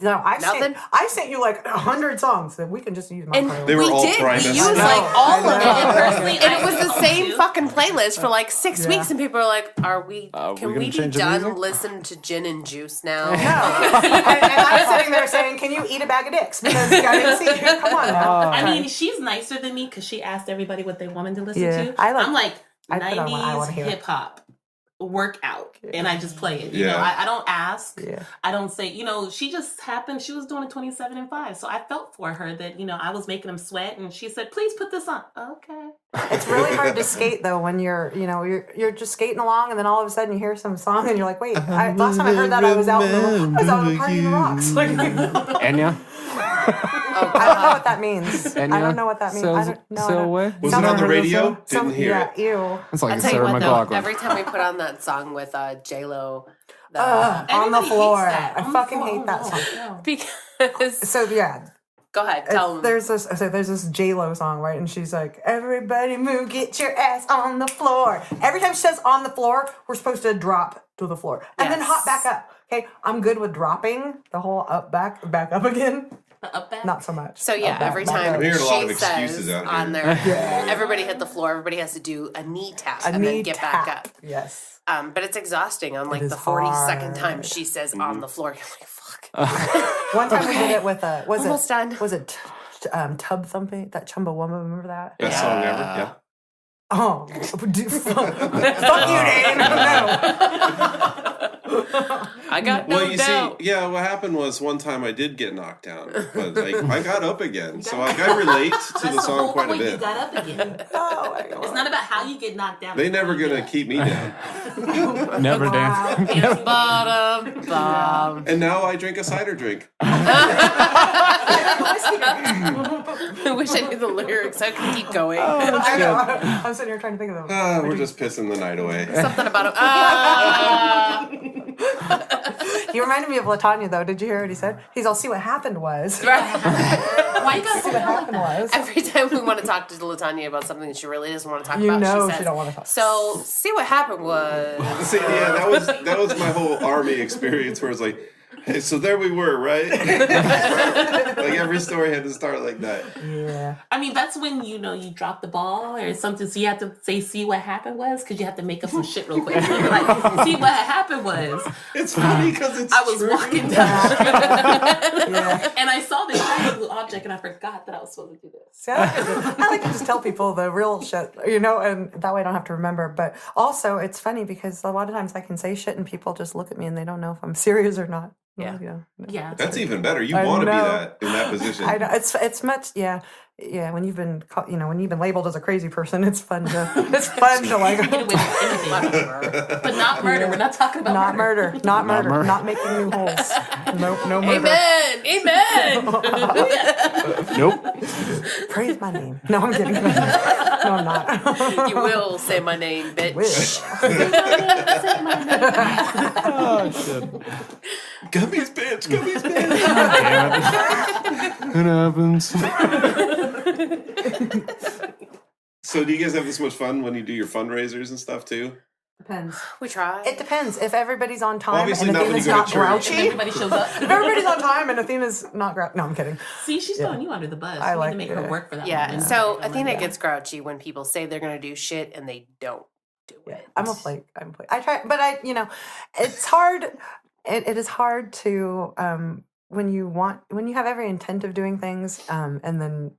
No, nothing? I sent you like 100 songs that we can just use my And playlist. They were we all did Primus. use I know, like all of I it. know. And it was the same fucking playlist for like 6 weeks, and people are like, "Are we? we Can gonna we be change the done music?" listening to gin and juice now?" No. and I'm sitting there saying, "Can you eat a bag of dicks?" Because I didn't see you. Come on now. I mean, she's nicer than me because she asked everybody what they wanted to listen Yeah, to. I I'm like I put on what I 90s wanna hear. hip hop workout, and I just play it. You Yeah. know, I don't ask. Yeah. I don't say. She just happened. She was doing a 27 and 5, so I felt for her that I was making them sweat, and she said, "Please put this on." Okay. It's really hard to skate though when you're just skating along, and then all of a sudden you hear some song, and you're like, "Wait, last time I heard that I was out in the party in the rocks." Like, Enya? I don't know what that means. Enya? I don't know what that means. I don't know. Sail Away? Was Sounds it on the like- radio? Didn't hear it. Yeah, ew. It's like I'll tell you Sarah what though, McLachlan. every time we put on that song with J Lo, On the Everybody floor. hates that. I On the fucking floor. hate that song. No. because So yeah, go ahead, tell them. there's this J-Lo song, right? And she's like, "Everybody move, get your ass on the floor." Every time she says "on the floor," we're supposed to drop to the floor and then Yes. hop back up. Okay, I'm good with dropping the whole back up again. The up back. Not so much. So yeah, Up, back, every back time up. We heard a lot she of excuses says out here. on there, everybody hit the floor. Everybody has to do a knee tap and then get back up. Yes. But it's exhausting. On like is the 42nd time hard. she says Mm-hmm. on the floor, you're like, fuck. One time we did it with Almost done. Was it tub thumping? That Chumbawamba, remember that? Best song ever. Yeah. Oh, fuck you, Dan. No. I got no Well, you doubt. see, yeah, what happened was one time I did get knocked down, but like I got up again, so like I relate to That's the the song whole quite a point. You bit. got up again. Oh my God. It's not about how you get knocked down. They it's how never you gonna get keep me down. Never dance. Bottom, bottom. And now I drink a cider drink. I wish I knew the lyrics. I could keep going. I know. I'm sitting here trying to think of them. We're just pissing the night away. Something about it. He reminded me of Latanya, though. Did you hear what he said? He's all, "See what happened was." Why you gotta See what happened was. Every time we want to talk to Latanya about something that she really doesn't want to talk You about, know she says, she don't want to talk. "So, see what happened was." See, yeah, that was my whole army experience where it's like, hey, so there we were, right? Like every story had to start like that. Yeah. I mean, that's when you drop the ball or something. So you have to say, "See what happened was," because you have to make up some shit real quick. Like, "See what happened was." It's funny because it's I was true. walking down Yeah. and I saw this shiny blue object, and I forgot that I was supposed to do this. See, I like to just tell people the real shit, and that way I don't have to remember. But also, it's funny because a lot of times I can say shit and people just look at me and they don't know if I'm serious or not. Yeah. Yeah. That's even better. You I want to be know. that in that position. I know it's much when you've been when you've been labeled as a crazy person, it's fun to like Get away with anything. But not murder. We're not talking about not murder. murder, not murder, murder. not making new holes. No murder. Amen. Amen. Nope. Praise my name. No, I'm kidding. No, I'm not. You will say my name, bitch. Wish. Oh, shit. Gummies, bitch. Gummies, bitch. Damn it. It happens. So do you guys have this much fun when you do your fundraisers and stuff too? Depends. We try. It depends. If everybody's on time Obviously and not when Athena's you go to not church. grouchy. Everybody shows up. If everybody's on time and Athena's not grouchy. No, I'm kidding. See, she's throwing you under the bus. I You like need to make it. her work for that. Yeah. one. So Athena gets grouchy when people say they're going to do shit and they don't do it. I'm a flake. I try, but it's hard. It is hard to when you have every intent of doing things, and then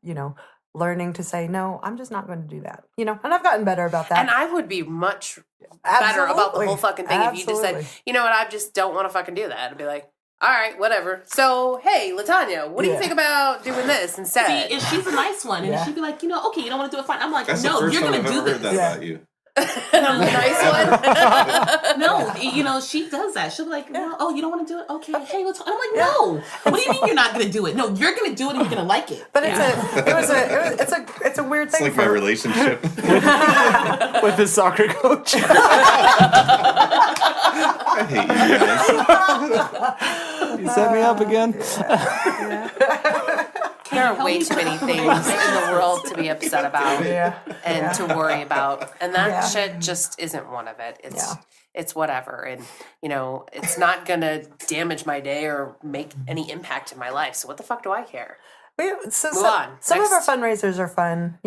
learning to say no. I'm just not going to do that. And I've gotten better about that. And I would be much better about the whole fucking thing if you just said, Absolutely. you know what, I just don't want to fucking do that. I'd be like, all right, whatever. So, hey, Latanya, what do you Yeah. think about doing this instead? See, if she's a nice one, and Yeah. she'd be like, okay, you don't want to do it, fine. I'm like, That's no, the first you're time going I've to do ever heard this. that Yeah. about you. Nice one. No, she does that. She'll be like, well, "Oh, you don't want to do it? Okay, hey, let's." I'm like, "No. What do you mean you're not going to do it? No, you're going to do it and you're going to like it." But it's a weird thing. It's like my relationship. With his soccer coach. I hate you guys. You set me up again. There are way too many things in the world to be upset about and to worry about. And that shit just isn't one of it. It's whatever. And, it's not going to damage my day or make any impact in my life. So what the fuck do I care? Some Move on. of Next. our fundraisers are fun.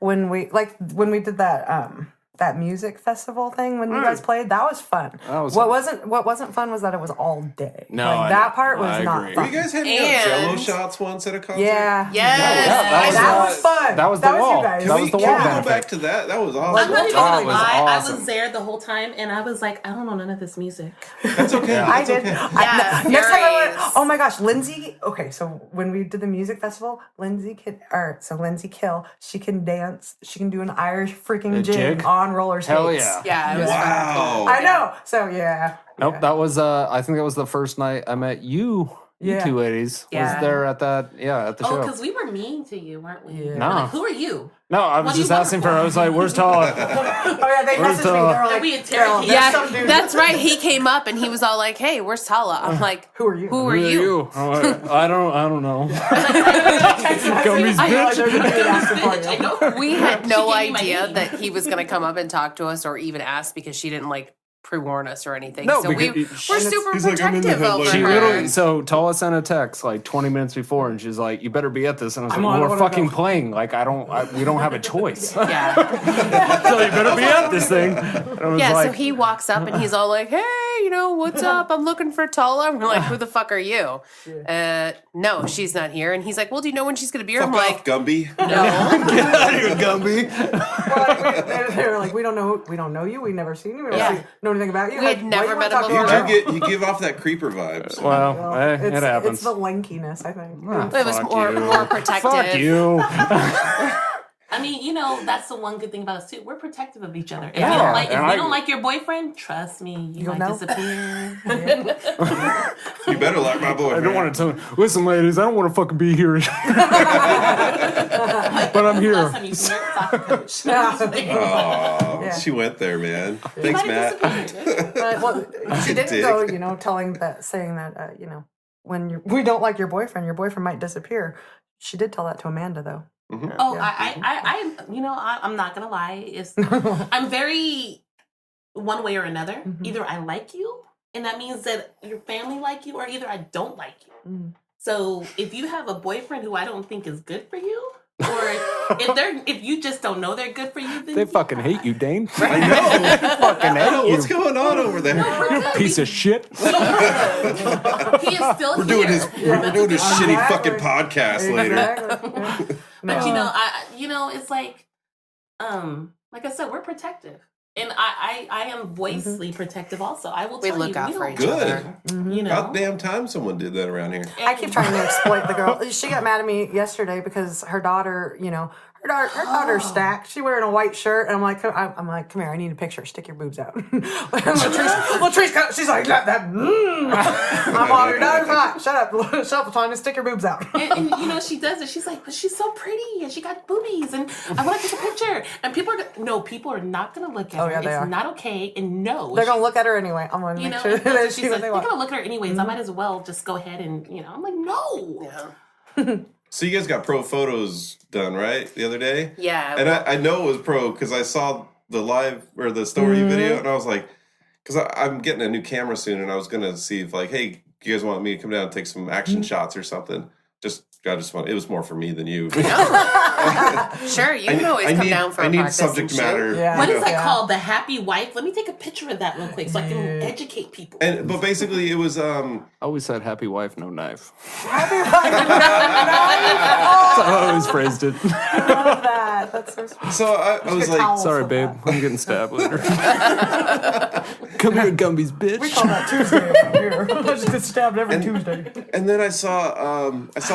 When we did that music festival thing when you guys played, that was fun. What wasn't fun was that it was all day. No, that part was I not agree. fun. Were you guys handing out Jello shots once at a concert? Yeah. Yes. That was fun. That was the that wall. Was you guys. That was the Can wall we go benefit. back to that? That was awesome. I'm not even That gonna was lie. I awesome. was there the whole time, and I was like, I don't know none of this music. That's okay. I That's did. okay. Next time I went, furious. oh my gosh, Lindsay. Okay, so when we did the music festival, Lindsay Kill, she can dance. She can do an Irish freaking jig on roller skates. Hell yeah. Yeah, it was Wow. I know. So yeah. Nope, that was I think that was the first night I met you. You two ladies Yeah. was there at that at the Oh, show. because we were mean to you, weren't we? Yeah. No. Like, who are you? No, I What was do you just want asking for? for. I was like, "Where's Tala?" Oh yeah, they Where's messaged me. They the- were like, we "Girl, interrogated- there's Yeah, some dude." that's right. He came up and he was all like, "Hey, where's Tala?" I'm like, Who are you? Who are you? I'm like, I don't know. Gummies, I know bitch. there's a dude asking for Bitch, I you. know. We had no She gave me my idea name. that he was going to come up and talk to us or even ask because she didn't pre-warn us or anything. No, so we're because super he's like, "I'm in the protective over headlights." She her. literally, so Tala sent a text like 20 minutes before, and she's like, "You better be at this." And I was like, on, I "We're wanna fucking go." playing. Like, we don't have a choice. Yeah. So you better be at this thing." And I was Yeah, like, so he walks up and he's all like, "Hey, what's up? I'm looking for Tala." And we're like, "Who the fuck are you?" No, she's not here. And he's like, "Well, do you know when she's going to be here?" I'm Fuck like, off, Gumby. "No." "Get out of here, Gumby." They were like, we don't know you. We've never seen you. We don't Yeah. know anything about you. We had Like, never why you met wanna him talk to before. her? You give off that creeper vibes. Well, hey, it It's happens. the lankiness, I think. It was Fuck more you. protective. Fuck you. I mean, that's the one good thing about us too. We're protective of each other. If Yeah, you don't like, if and we I- don't like your boyfriend, trust me, you You'll might know. disappear. You better like my boy. I don't want to tell. Listen, ladies, I don't want to fucking be here, but I'm Last here. time you seen your soccer coach. Oh, Yeah. she went there, man. You Thanks, might Matt. disappear. Well, she didn't Dick. go, saying that, when we don't like your boyfriend might disappear. She did tell that to Amanda, though. Oh, Yeah. I'm not gonna lie. I'm very one way or another. Either I like you, and that means that your family like you, or either I don't like you. So if you have a boyfriend who I don't think is good for you, or if you just don't know they're good for you, then They fucking hate you, Dane. I know. Fucking I know. hate What's you. going on over there? We're good. Piece of shit. He is still We're doing here. this. We're doing this shitty Exactly. fucking podcast later. Exactly. Yeah. But No. it's like I said, we're protective. And I am voicely protective also. I will We tell look you, out we for don't each Good. other. About damn time someone did that around here. I keep trying to exploit the girl. She got mad at me yesterday because her daughter, her daughter's stacked. She wearing a white shirt, and I'm like, come here, I need a picture. Stick your boobs out. Latrice, she's like, that. I'm on her daughter's hot. Shut up, Latonya. Stick your boobs out. and she does it. She's like, but she's so pretty and she got boobies and I want to take a picture. And people are not going to look at her. yeah, they it's are. not okay. And no, They're gonna look at her anyway. I'm gonna make sure that she's she what like, they they're want. going to look at her anyways. I might as well just go ahead and I'm like, no. Yeah. So you guys got pro photos done, right? The other day? Yeah. And I know it was pro because I saw the live or the story video, and I was like, because I'm getting a new camera soon, and I was gonna see if hey, you guys want me to come down and take some action shots or something? I just want. It was more for me than you. Sure, you can always come down for a I need practice subject and shit. matter. Yeah. What is that Yeah. called? The happy wife? Let me take a picture of that real quick so I can educate people. But basically, it was I always said happy wife, no knife. Happy wife. That's how I always phrased it. I love that. That's so sweet. so I was Your like, towel. Sorry, So babe. bad. I'm getting stabbed later. Come here, Gumby's bitch. We call that Tuesday over here. I just get stabbed every Tuesday. and then I saw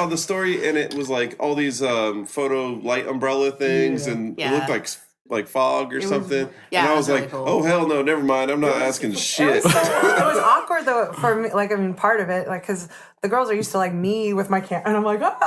the story, and it was like all these photo light umbrella things, and it Yeah. looked like like fog or something. yeah, and I it was was really like, cool. oh hell no, never mind. I'm not asking shit. It was awkward though for me. Like, I mean, part of it, like, because the girls are used to like me with my camera, and I'm like, like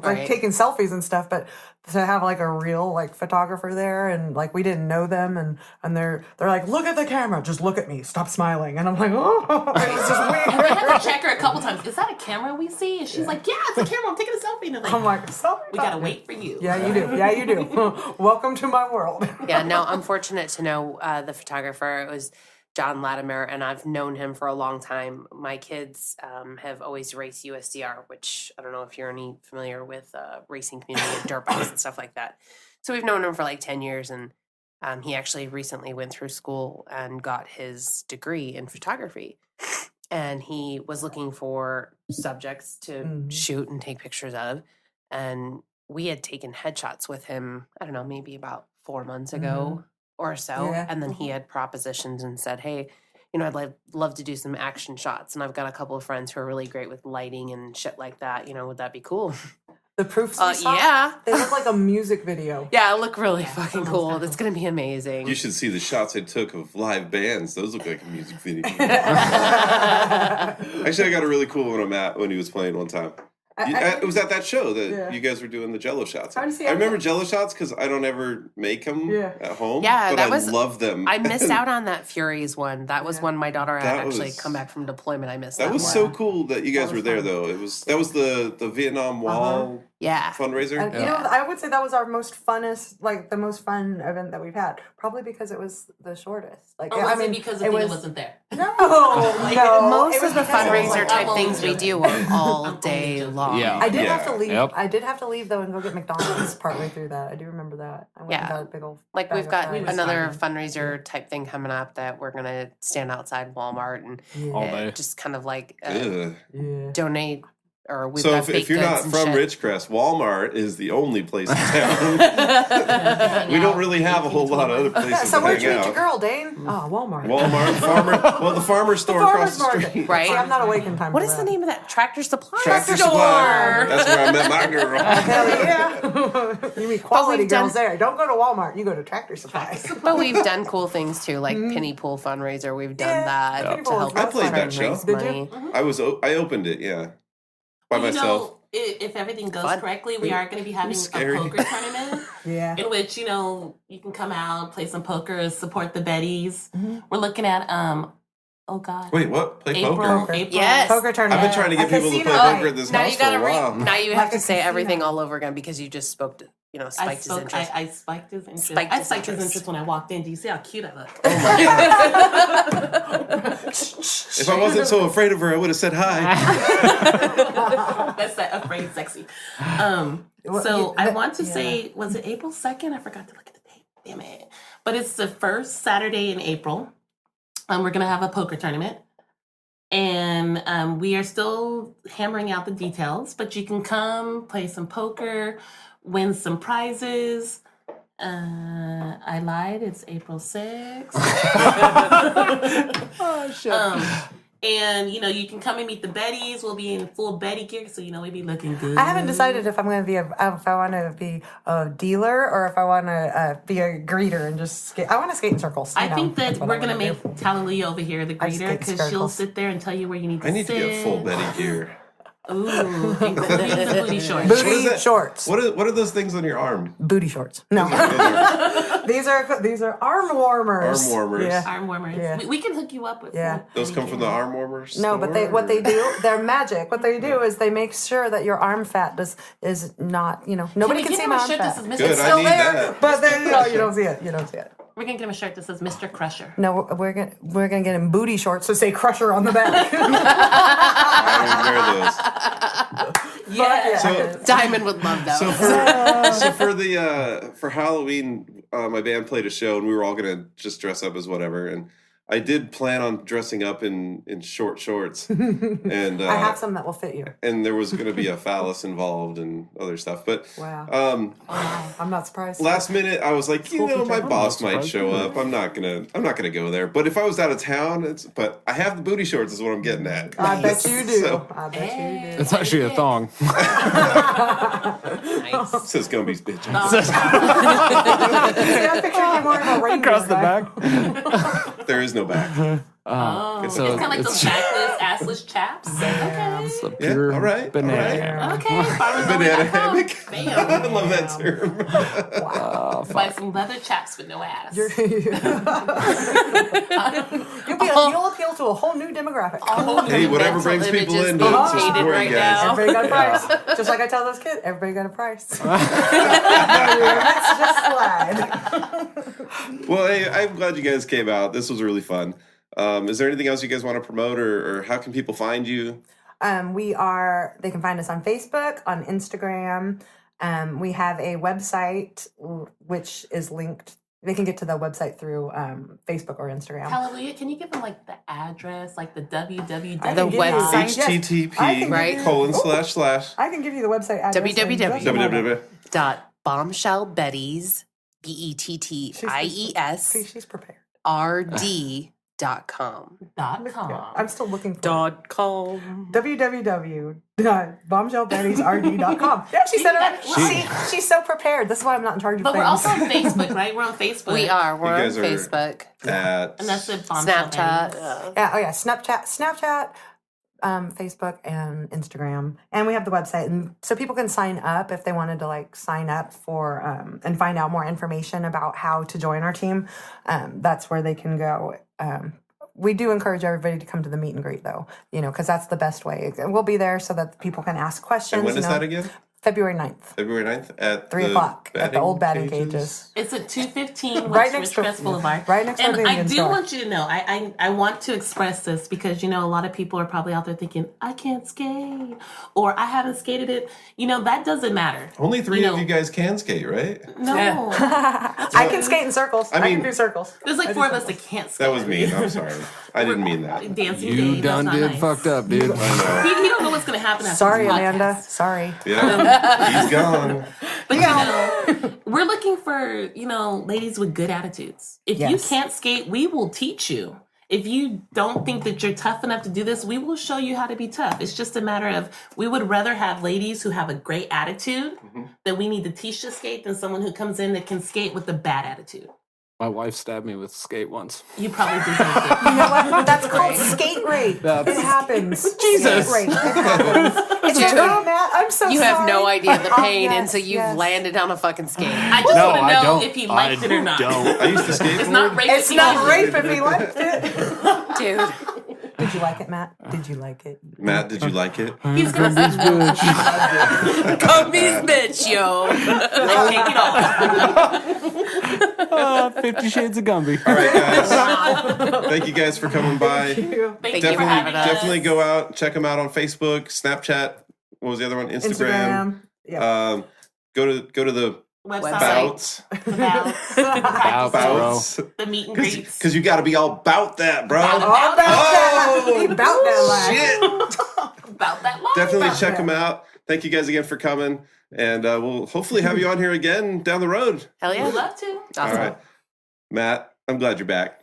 Right. taking selfies and stuff. But to have like a real like photographer there, and like we didn't know them, and they're like, look at the camera, just look at me, stop smiling, and I'm like, oh, it was just I weird. had to check her a couple times. Is that a camera we see? And she's like, yeah, it's a camera. I'm taking a selfie. And I'm like, I'm like, sorry, we gotta wait for you. Yeah, you do. Yeah, you do. Welcome to my world. Yeah, no, I'm fortunate to know the photographer. It was John Latimer, and I've known him for a long time. My kids have always raced USDR, which I don't know if you're any familiar with racing community and dirt bikes and stuff like that. So we've known him for like 10 years, and he actually recently went through school and got his degree in photography. And he was looking for subjects to shoot and take pictures of. And we had taken headshots with him, I don't know, maybe about 4 months ago or so. Yeah. And then he had propositions and said, hey, I'd love to do some action shots. And I've got a couple of friends who are really great with lighting and shit like that. Would that be cool? The proofs we saw, Yeah. they look like a music video. Yeah, it looked really fucking cool. That's going to be amazing. You should see the shots I took of live bands. Those look like a music video. Actually, I got a really cool one of Matt when he was playing one time. It was at that show that you guys were doing the Jello shots. How'd you see I it? remember Jello shots because I don't ever make them at home. Yeah, but I love them. I missed out on that Furies one. That was when my daughter had That actually was- come back from deployment. I missed that. That was one. so cool that you guys were there, though. That was the Vietnam Wall Yeah. fundraiser. And, I would say that was our most funnest, like the most fun event that we've had. Probably because it was the shortest. Like, Or was it because the thing wasn't there? No, Like, no. Most it was of the because it was, fundraiser like, type I'm things only we do are all I'm day only joking. long. Yeah. I did have Yeah. to leave. Yep. I did have to leave though and go get McDonald's partway through that. I do remember that. I went Yeah. and got a big old. Like bag we've of got fries. another fundraiser type thing coming up that we're gonna stand outside Walmart and All day. just kind of like Ugh. Yeah. donate. Or we've So got if baked you're not goods and from shit. Ridgecrest, Walmart is the only place in town. We don't really have a whole lot of other places So to where'd you hang meet your out. girl, Dane? Oh, Walmart. Walmart, the farmer store across the street. Right. See, I'm not awake in time. What for is that. the name of that Tractor Supply Tractor store? Supply. That's where I met my girl. Hell yeah. You meet quality we've done- girls there. Don't go to Walmart. You go to Tractor Supply. But we've done cool things too, like penny pool fundraiser. We've done Yeah, that penny to pool help was I played fun. that show. raise Did you? money. I opened it, yeah, by myself. If everything goes Fun. correctly, we are going to be having a scary. poker tournament Yeah. in which, you can come out, play some poker, support the Betties. We're looking at, oh God. Wait, what? Play April. poker? April. Yes. Poker tournament. I've been trying to get A people to play casino poker at this Now house you gotta for a while. now you Like have a to say casino. everything all over again because you just spoke to spiked his interest. I spiked his interest. Spiked I his spiked his interest. interest when I walked in. Do you see how cute I look? If I wasn't so afraid of her, I would have said hi. That's that afraid sexy. So I want to say, was it April 2nd? I forgot to look at the date. Damn it. But it's the first Saturday in April. We're going to have a poker tournament. And we are still hammering out the details, but you can come, play some poker, win some prizes. I lied. It's April 6th. Oh, shit. And, you can come and meet the Betties. We'll be in full Betty gear, so, we be looking good. I haven't decided if I'm going to be if I want to be a dealer or if I want to be a greeter and just skate. I want to skate in circles. I think that That's what we're I going to wanna make Talalia over here the I just greeter get because she'll circles. sit there and tell you where you need to I need to sit. get full Betty gear. Ooh, including the booty shorts. Booty What is that? shorts. What are those things on your arm? Booty shorts. No, these are arm warmers. Arm warmers. Yeah. Arm warmers. Yeah. We can hook you up with Yeah. some Those Betty come from gear. the arm warmers. No, but what they do, they're magic. What they do is they make sure that your arm fat is not, nobody we can get see him my a arm shirt fat. that says Mr. Good, I Still need there. that. But then you don't see it. You don't see it. We're gonna get him a shirt that says Mr. Crusher. No, we're gonna get him booty shorts to say Crusher on the back. I would wear those. Yeah. So, Diamond would love those. for Halloween, my band played a show and we were all gonna just dress up as whatever. And I did plan on dressing up in short shorts, and I have some that will fit you. and there was going to be a phallus involved and other stuff. But Wow. I'm not surprised. last minute, I was like, my boss might show up. I'm not gonna go there. But if I was out of town, but I have the booty shorts, is what I'm getting at. I bet you do. So, I bet you do. It's actually a thong. Nice. says Gumby's bitch. See, I pictured you more of a reindeer Across the guy. back. There is no back. Oh, So it's kind of like those backless, assless chaps. Okay. It's a Yeah, pure all right. banana. all right. hammer. Okay. Banana hammock. I Bam. love that term. Buy some leather chaps with no ass. You'll appeal to a whole new demographic. Hey, whatever Mental brings people images in being to painted support right you guys. now. Everybody got a price. Just like I tell those kids, everybody got a price. Let's just slide. Well, hey, I'm glad you guys came out. This was really fun. Is there anything else you guys want to promote, or how can people find you? They can find us on Facebook, on Instagram. We have a website which is linked. They can get to the website through Facebook or Instagram. Hallelujah. Can you give them like the address, like the www? I can The give you website. Yes. I can HTTP give Right. you- :// I can give you the website address. in just a moment. www.bombshellbetties, BETTIES, See, she's prepared. RD.com. I'm still looking for .com. www.bombshellbettiesrd.com. Yeah, she said it. See, she's so prepared. This is why I'm not in charge of But things. we're also on Facebook, right? We're on Facebook. We are. We're on guys are- Facebook. And that's the Bombshell Snapchat. Betties. Yeah, Snapchat, Facebook, and Instagram, and we have the website, and so people can sign up if they wanted to sign up for and find out more information about how to join our team. That's where they can go. We do encourage everybody to come to the meet and greet, though, because that's the best way. We'll be there so that people can ask questions. And when is that again? February 9th, February 9th at 3 o'clock at the old batting cages. It's at 215 Right West next Rich to- Crest Boulevard. right next to and the I Indian do store. want you to know, I want to express this because, a lot of people are probably out there thinking, I can't skate or I haven't skated it. That doesn't matter. Only three of you guys can skate, right? No. I can skate in circles. I mean- can do circles. There's like four of us that can't skate. That was mean. I'm sorry. I didn't mean that. Dancing You game, done that's did not nice. fucked up, dude. I know. He don't know what's going to happen after Sorry, this podcast. Amanda. Sorry. Yeah, he's gone. But we're looking for, ladies with good attitudes. If you Yes. can't skate, we will teach you. If you don't think that you're tough enough to do this, we will show you how to be tough. It's just a matter of we would rather have ladies who have a great attitude that we need to teach to skate than someone who comes in that can skate with a bad attitude. My wife stabbed me with a skate once. You probably deserve it. You know what? That's called skate rape. That's- It happens. Jesus. Skate rape. It happens. It's Dude, true, Matt. I'm so You sorry. have no idea the pain Yes, until you've yes. landed on a fucking skate. I just No, want to I know don't. if he liked it or not. I used to skateboard. It's not rape. It's if he not liked it. rape if he liked it. Dude. Did you like it, Matt? Did you like it? Matt, did you like it? He's going to say, Gumby's bitch, yo. take it off. 50 Shades of Gumby. All right, guys. Thank you guys for coming by. Thank you for Definitely, having us. definitely go out, check them out on Facebook, Snapchat. What was the other one? Instagram. Yeah. Go to the Website. bouts. The bouts. Bouts, bro. Bouts. The meet and greets. Because you got to be all about that, bro. All about that. He about that life. Shit. About that life. Definitely about check that. them out. Thank you guys again for coming. And we'll hopefully have you on here again down the road. Hell yeah. We'd love to. All Awesome. right. Matt, I'm glad you're back.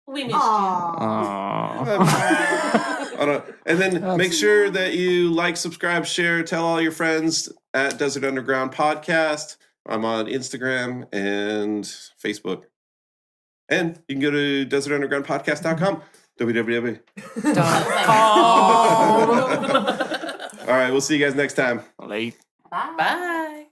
We missed you. Aww. And then make sure that you like, subscribe, share, tell all your friends at Desert Underground Podcast. I'm on Instagram and Facebook. And you can go to desertundergroundpodcast.com. www. All right, we'll see you guys next time. Late. Bye. Bye.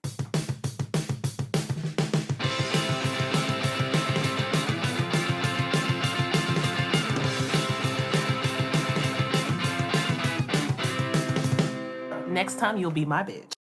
Next time you'll be my bitch.